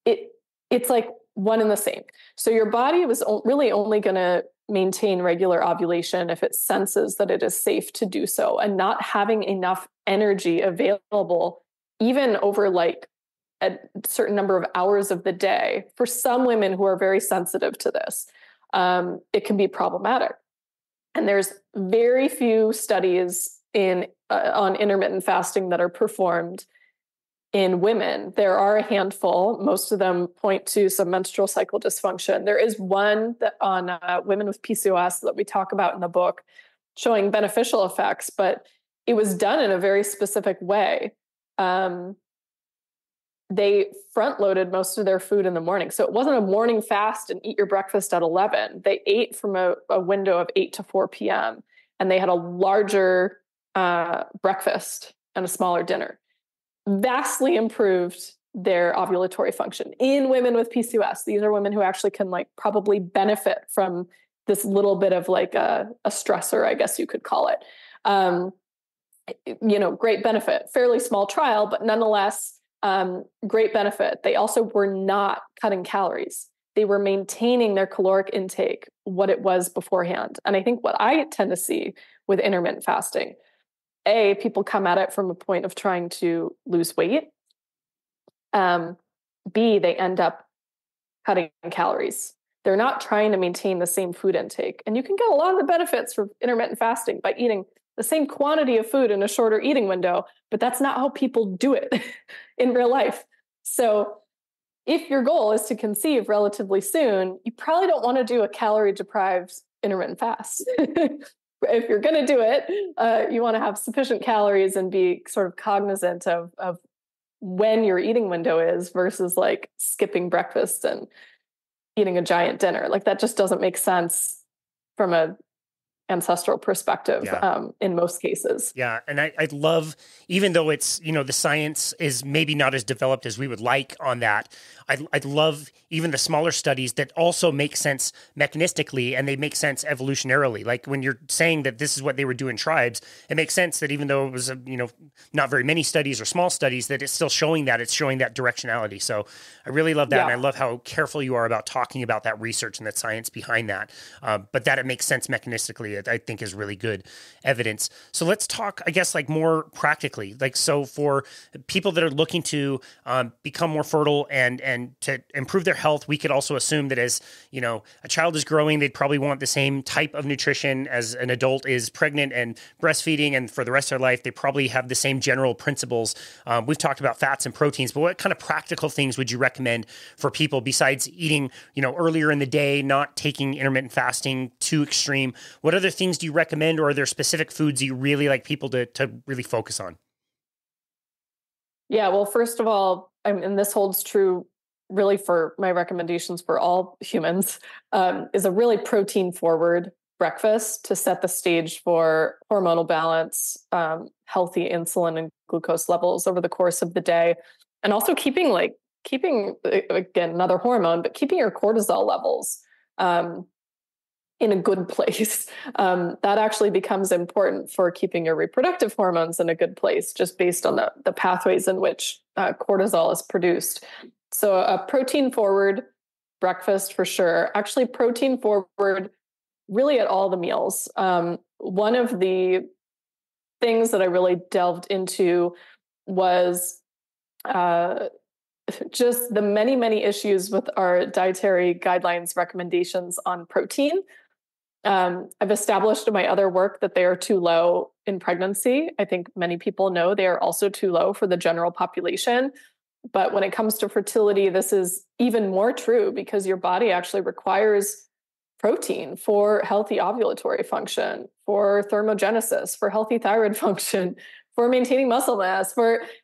It's like one and the same. So your body was really only going to maintain regular ovulation if it senses that it is safe to do so, and not having enough energy available, even over like a certain number of hours of the day. For some women who are very sensitive to this, it can be problematic. And there's very few studies on intermittent fasting that are performed in women. There are a handful. Most of them point to some menstrual cycle dysfunction. There is one that on women with PCOS that we talk about in the book, showing beneficial effects, but it was done in a very specific way. They front-loaded most of their food in the morning. So it wasn't a morning fast and eat your breakfast at 11. They ate from a window of 8 to 4 p.m. and they had a larger breakfast and a smaller dinner. Vastly improved their ovulatory function in women with PCOS. These are women who actually can like probably benefit from this little bit of like a stressor, I guess you could call it. Great benefit, fairly small trial, but nonetheless, great benefit. They also were not cutting calories. They were maintaining their caloric intake, what it was beforehand. And I think what I tend to see with intermittent fasting, people come at it from a point of trying to lose weight. B, they end up cutting calories. They're not trying to maintain the same food intake. And you can get a lot of the benefits from intermittent fasting by eating the same quantity of food in a shorter eating window, but that's not how people do it in real life. So if your goal is to conceive relatively soon, you probably don't want to do a calorie-deprived intermittent fast. If you're going to do it, you want to have sufficient calories and be sort of cognizant of when your eating window is versus like skipping breakfast and eating a giant dinner. Like that just doesn't make sense from a ancestral perspective, in most cases. Yeah. And I love, even though it's, the science is maybe not as developed as we would like on that, I'd love even the smaller studies that also make sense mechanistically and they make sense evolutionarily. Like when you're saying that this is what they would do in tribes, it makes sense that even though it was, not very many studies or small studies, that it's still showing that directionality. So I really love that. Yeah. And I love how careful you are about talking about that research and that science behind that. But that it makes sense mechanistically, I think is really good evidence. So let's talk, I guess, like more practically, like, so for people that are looking to become more fertile and to improve their health, we could also assume that as, a child is growing, they'd probably want the same type of nutrition as an adult is pregnant and breastfeeding. And for the rest of their life, they probably have the same general principles. We've talked about fats and proteins, but what kind of practical things would you recommend for people besides eating, earlier in the day, not taking intermittent fasting too extreme? What other things do you recommend, or are there specific foods you really like people to really focus on? Yeah, well, first of all, and this holds true really for my recommendations for all humans, is a really protein-forward breakfast to set the stage for hormonal balance, healthy insulin and glucose levels over the course of the day, and also keeping again, another hormone, but keeping your cortisol levels in a good place. That actually becomes important for keeping your reproductive hormones in a good place, just based on the pathways in which cortisol is produced. So a protein forward breakfast for sure. Actually, protein forward really at all the meals. One of the things that I really delved into was just the many, many issues with our dietary guidelines recommendations on protein. I've established in my other work that they are too low in pregnancy. I think many people know they are also too low for the general population. But when it comes to fertility, this is even more true because your body actually requires protein for healthy ovulatory function, for thermogenesis, for healthy thyroid function, for maintaining muscle mass,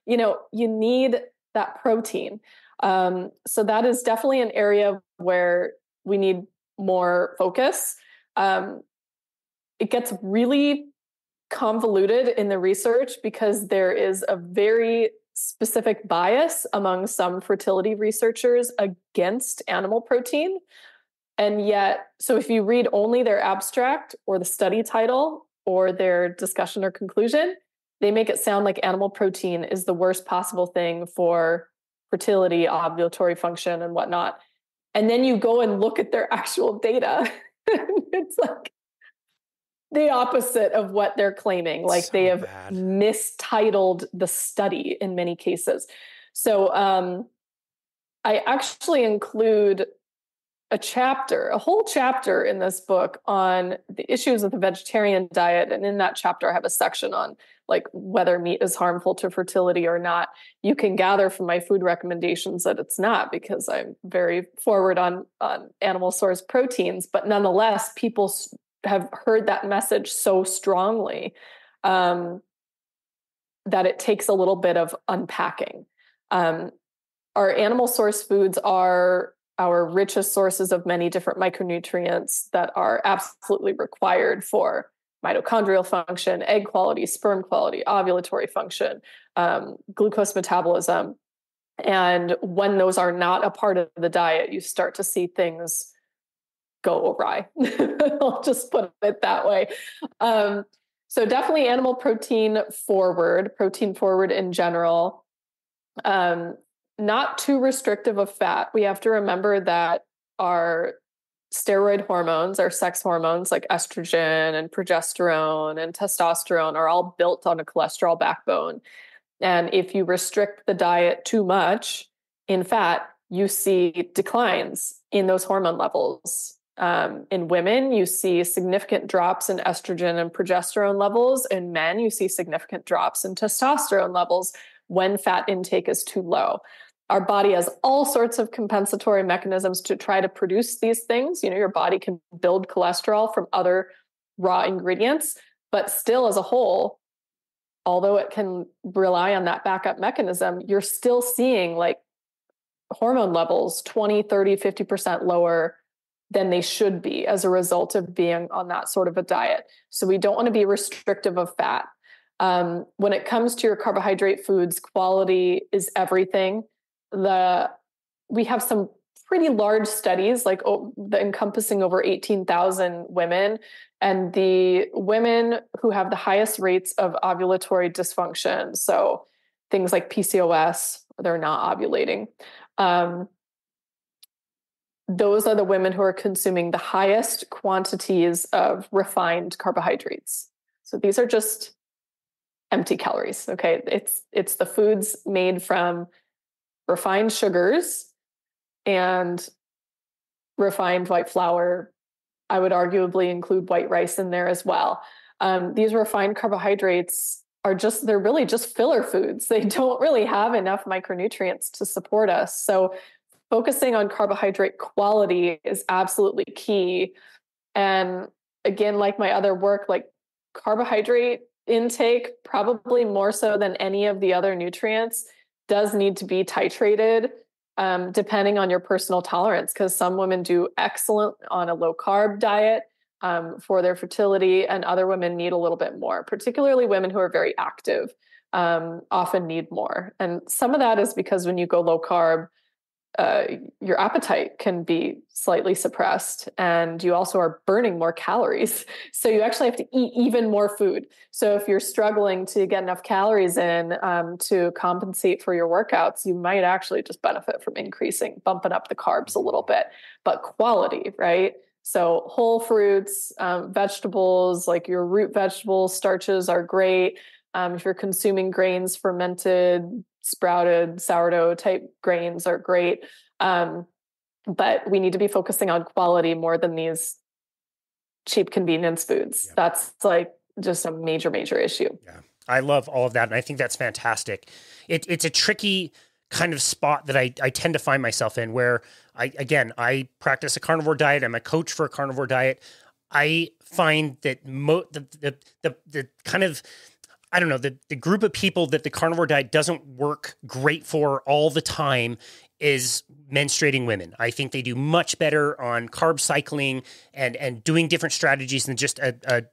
you need that protein. So that is definitely an area where we need more focus. It gets really convoluted in the research because there is a very specific bias among some fertility researchers against animal protein. And yet, so if you read only their abstract or the study title or their discussion or conclusion, they make it sound like animal protein is the worst possible thing for fertility, ovulatory function, and whatnot. And then you go and look at their actual data. It's like the opposite of what they're claiming. Like so they have mistitled the study in many cases. So I actually include a whole chapter in this book on the issues of the vegetarian diet. And in that chapter, I have a section on like whether meat is harmful to fertility or not. You can gather from my food recommendations that it's not, because I'm very forward on animal source proteins, but nonetheless, people have heard that message so strongly that it takes a little bit of unpacking. Our animal source foods are our richest sources of many different micronutrients that are absolutely required for mitochondrial function, egg quality, sperm quality, ovulatory function, glucose metabolism. And when those are not a part of the diet, you start to see things go awry. I'll just put it that way. So definitely animal protein forward in general. Not too restrictive of fat. We have to remember that our steroid hormones, our sex hormones like estrogen and progesterone and testosterone are all built on a cholesterol backbone. And if you restrict the diet too much in fat, you see declines in those hormone levels. In women, you see significant drops in estrogen and progesterone levels. In men, you see significant drops in testosterone levels when fat intake is too low. Our body has all sorts of compensatory mechanisms to try to produce these things. Your body can build cholesterol from other raw ingredients, but still as a whole, although it can rely on that backup mechanism, you're still seeing like hormone levels 20, 30, 50% lower than they should be as a result of being on that sort of a diet. So we don't want to be restrictive of fat. When it comes to your carbohydrate foods, quality is everything. We have some pretty large studies, like encompassing over 18,000 women, and the women who have the highest rates of ovulatory dysfunction, so things like PCOS, they're not ovulating. Those are the women who are consuming the highest quantities of refined carbohydrates. So these are just empty calories. Okay, it's the foods made from refined sugars and refined white flour. I would arguably include white rice in there as well. These refined carbohydrates they're really just filler foods. They don't really have enough micronutrients to support us. So focusing on carbohydrate quality is absolutely key. And again, like my other work, like carbohydrate intake, probably more so than any of the other nutrients, does need to be titrated depending on your personal tolerance, because some women do excellent on a low carb diet for their fertility, and other women need a little bit more, particularly women who are very active often need more. And some of that is because when you go low carb, your appetite can be slightly suppressed, and you also are burning more calories. So you actually have to eat even more food. So if you're struggling to get enough calories in to compensate for your workouts, you might actually just benefit from bumping up the carbs a little bit, but quality, right? So whole fruits, vegetables, like your root vegetables, starches are great. If you're consuming grains, fermented, sprouted, sourdough type grains are great. But we need to be focusing on quality more than these cheap convenience foods. Yeah. That's like just a major, major issue. Yeah. I love all of that. And I think that's fantastic. It's a tricky kind of spot that I tend to find myself in, where I practice a carnivore diet. I'm a coach for a carnivore diet. I find that the kind of, I don't know, the group of people that the carnivore diet doesn't work great for all the time is menstruating women. I think they do much better on carb cycling and doing different strategies than just a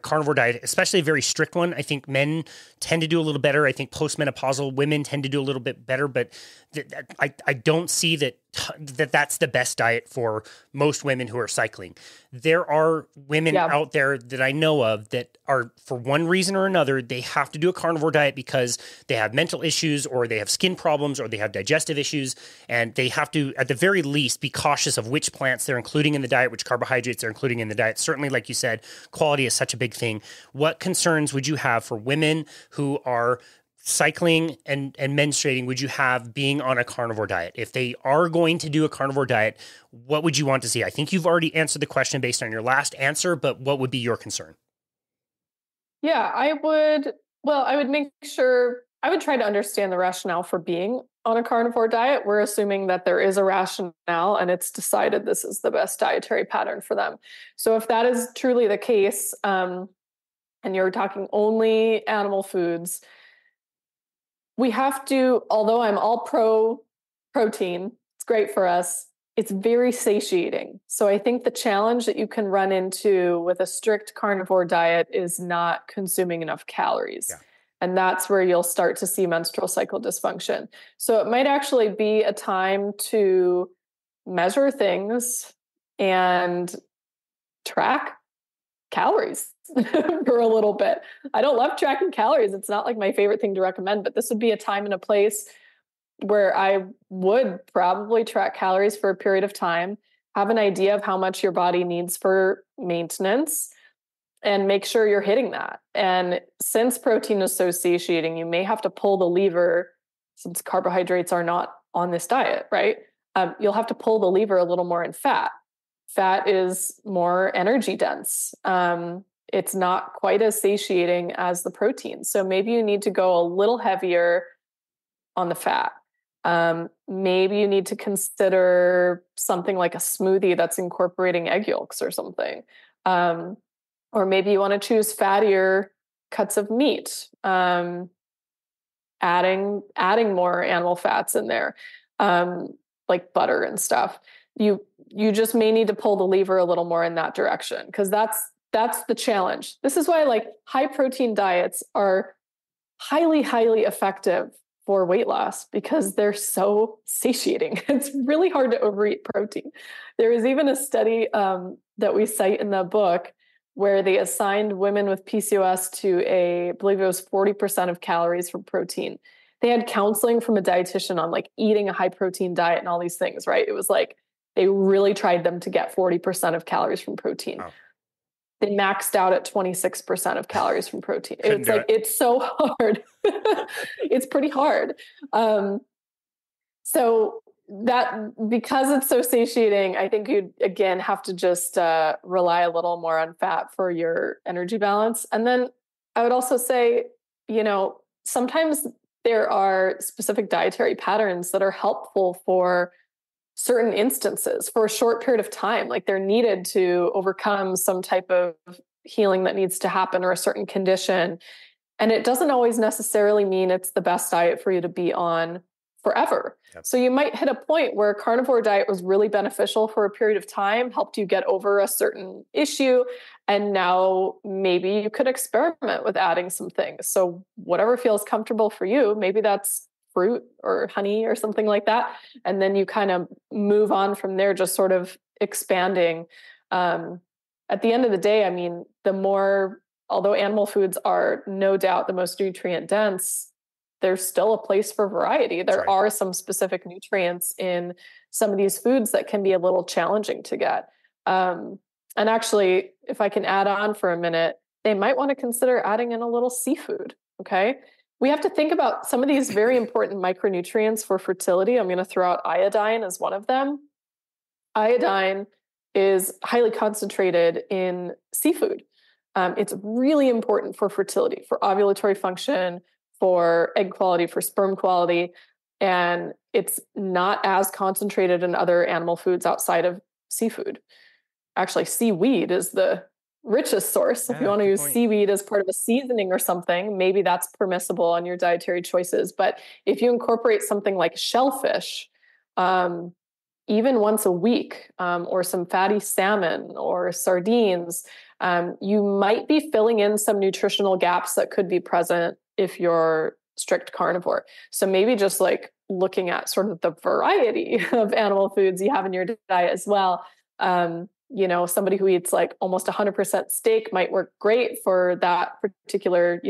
carnivore diet, especially a very strict one. I think men tend to do a little better. I think postmenopausal women tend to do a little bit better, but I don't see that's the best diet for most women who are cycling. There are women out there that I know of that are, for one reason or another, they have to do a carnivore diet because they have mental issues, or they have skin problems, or they have digestive issues, and they have to, at the very least, be cautious of which plants they're including in the diet, which carbohydrates they're including in the diet. Certainly, like you said, quality is such a big thing. What concerns would you have for women who are cycling and menstruating would you have being on a carnivore diet? If they are going to do a carnivore diet, what would you want to see? I think you've already answered the question based on your last answer, but what would be your concern? Yeah, I would make sure, I would try to understand the rationale for being on a carnivore diet. We're assuming that there is a rationale and it's decided this is the best dietary pattern for them. So if that is truly the case, and you're talking only animal foods, we have to, although I'm all pro protein, it's great for us, it's very satiating. So I think the challenge that you can run into with a strict carnivore diet is not consuming enough calories. Yeah. And that's where you'll start to see menstrual cycle dysfunction. So it might actually be a time to measure things and track calories for a little bit. I don't love tracking calories. It's not like my favorite thing to recommend, but this would be a time and a place where I would probably track calories for a period of time, have an idea of how much your body needs for maintenance, and make sure you're hitting that. And since protein is so satiating, you may have to pull the lever, since carbohydrates are not on this diet, right? You'll have to pull the lever a little more in fat. Fat is more energy dense. It's not quite as satiating as the protein. So maybe you need to go a little heavier on the fat. Maybe you need to consider something like a smoothie that's incorporating egg yolks or something. Or maybe you want to choose fattier cuts of meat, adding more animal fats in there, like butter and stuff. You just may need to pull the lever a little more in that direction, because that's the challenge. This is why like high protein diets are highly, highly effective for weight loss, because they're so satiating. It's really hard to overeat protein. There is even a study that we cite in the book where they assigned women with PCOS to I believe it was 40% of calories from protein. They had counseling from a dietitian on like eating a high protein diet and all these things, right? It was like they really tried them to get 40% of calories from protein. Wow. They maxed out at 26% of calories from protein. It's like, it's so hard. It's pretty hard. So that, because it's so satiating, I think you'd again have to just rely a little more on fat for your energy balance. And then I would also say, sometimes there are specific dietary patterns that are helpful for certain instances for a short period of time, like they're needed to overcome some type of healing that needs to happen or a certain condition. And it doesn't always necessarily mean it's the best diet for you to be on forever. Yep. So you might hit a point where a carnivore diet was really beneficial for a period of time, helped you get over a certain issue. And now maybe you could experiment with adding some things. So whatever feels comfortable for you, maybe that's fruit or honey or something like that. And then you kind of move on from there, just sort of expanding. At the end of the day, I mean, although animal foods are no doubt the most nutrient dense, there's still a place for variety. There are some specific nutrients in some of these foods that can be a little challenging to get. And actually, if I can add on for a minute, they might want to consider adding in a little seafood. Okay. We have to think about some of these very important micronutrients for fertility. I'm going to throw out iodine as one of them. Iodine is highly concentrated in seafood. It's really important for fertility, for ovulatory function, for egg quality, for sperm quality. And it's not as concentrated in other animal foods outside of seafood. Actually, seaweed is the richest source. If you want to use seaweed as part of a seasoning or something, maybe that's permissible on your dietary choices. But if you incorporate something like shellfish, even once a week, or some fatty salmon or sardines, you might be filling in some nutritional gaps that could be present if you're strict carnivore. So maybe just like looking at sort of the variety of animal foods you have in your diet as well. Somebody who eats like almost 100% steak might work great for that particular,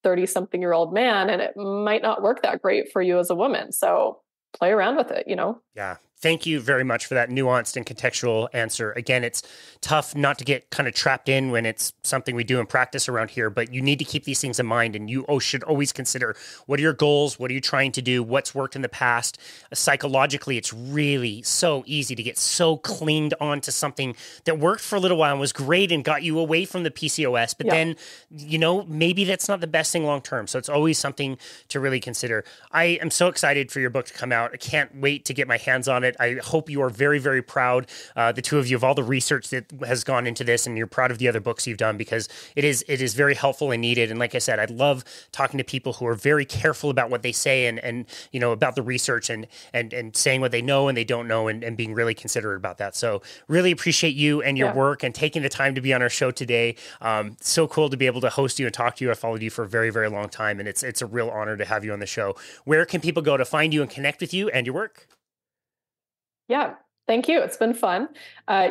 30-something-year-old man, and it might not work that great for you as a woman. So play around with it, Yeah. Thank you very much for that nuanced and contextual answer. Again, it's tough not to get kind of trapped in when it's something we do in practice around here, but you need to keep these things in mind, and you should always consider, what are your goals? What are you trying to do? What's worked in the past? Psychologically, it's really so easy to get so clinged on to something that worked for a little while and was great and got you away from the PCOS, but then, maybe that's not the best thing long-term. So it's always something to really consider. I am so excited for your book to come out. I can't wait to get my hands on it. I hope you are very, very proud, the two of you, of all the research that has gone into this, and you're proud of the other books you've done, because it is very helpful and needed. And like I said, I love talking to people who are very careful about what they say and about the research and saying what they know and they don't know, and being really considerate about that. So really appreciate you and your work and taking the time to be on our show today. So cool to be able to host you and talk to you. I followed you for a very, very long time, and it's a real honor to have you on the show. Where can people go to find you and connect with you and your work? Yeah, thank you. It's been fun.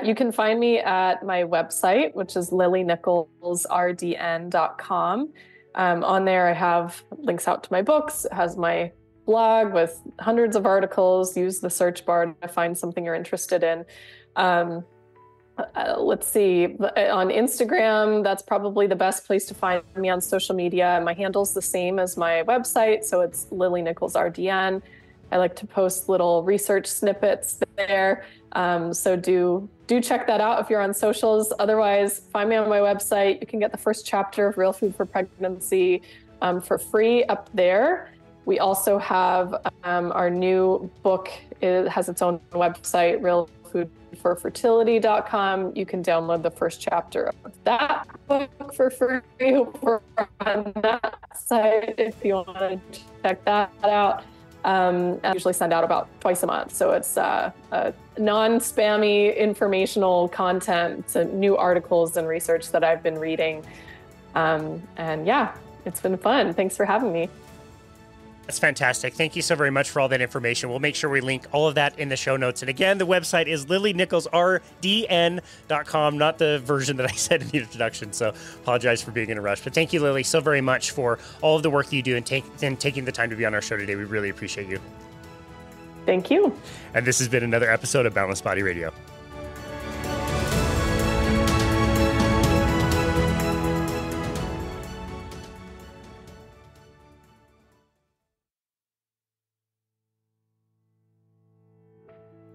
You can find me at my website, which is lilynicholsrdn.com. On there, I have links out to my books. It has my blog with hundreds of articles. Use the search bar to find something you're interested in. Let's see. On Instagram, that's probably the best place to find me on social media. My handle's the same as my website, so it's lilynicholsrdn. I like to post little research snippets there. So do check that out if you're on socials. Otherwise, find me on my website. You can get the first chapter of Real Food for Pregnancy for free up there. We also have our new book. It has its own website, realfoodforfertility.com. You can download the first chapter of that book for free over on that site if you want to check that out. I usually send out about twice a month. So it's non-spammy informational content, so new articles and research that I've been reading. And yeah, it's been fun. Thanks for having me. That's fantastic. Thank you so very much for all that information. We'll make sure we link all of that in the show notes. And again, the website is lilynicholsrdn.com, not the version that I said in the introduction. So apologize for being in a rush. But thank you, Lily, so very much for all of the work that you do and taking the time to be on our show today. We really appreciate you. Thank you. And this has been another episode of Boundless Body Radio.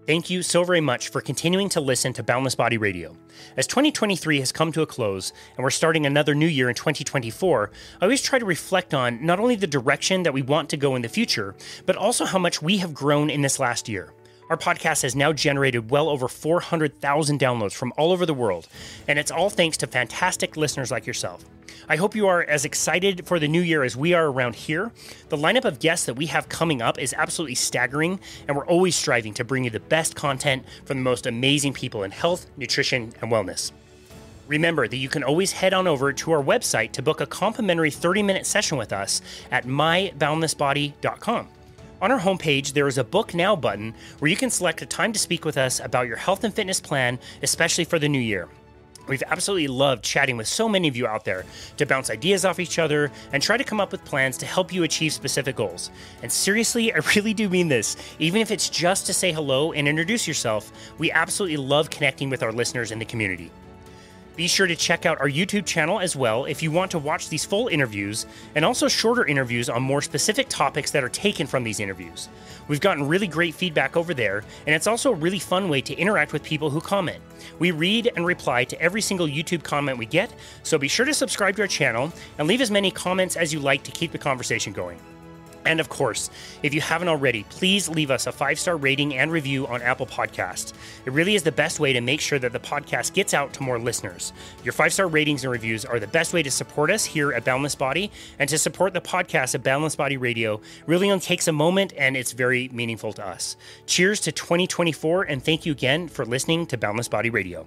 Thank you so very much for continuing to listen to Boundless Body Radio. As 2023 has come to a close and we're starting another new year in 2024, I always try to reflect on not only the direction that we want to go in the future, but also how much we have grown in this last year. Our podcast has now generated well over 400,000 downloads from all over the world, and it's all thanks to fantastic listeners like yourself. I hope you are as excited for the new year as we are around here. The lineup of guests that we have coming up is absolutely staggering, and we're always striving to bring you the best content from the most amazing people in health, nutrition, and wellness. Remember that you can always head on over to our website to book a complimentary 30-minute session with us at myboundlessbody.com. On our homepage, there is a Book Now button where you can select a time to speak with us about your health and fitness plan, especially for the new year. We've absolutely loved chatting with so many of you out there to bounce ideas off each other and try to come up with plans to help you achieve specific goals. And seriously, I really do mean this. Even if it's just to say hello and introduce yourself, we absolutely love connecting with our listeners in the community. Be sure to check out our YouTube channel as well if you want to watch these full interviews and also shorter interviews on more specific topics that are taken from these interviews. We've gotten really great feedback over there, and it's also a really fun way to interact with people who comment. We read and reply to every single YouTube comment we get, so be sure to subscribe to our channel and leave as many comments as you like to keep the conversation going. And of course, if you haven't already, please leave us a 5-star rating and review on Apple Podcasts. It really is the best way to make sure that the podcast gets out to more listeners. Your 5-star ratings and reviews are the best way to support us here at Boundless Body, and to support the podcast at Boundless Body Radio really only takes a moment, and it's very meaningful to us. Cheers to 2024, and thank you again for listening to Boundless Body Radio.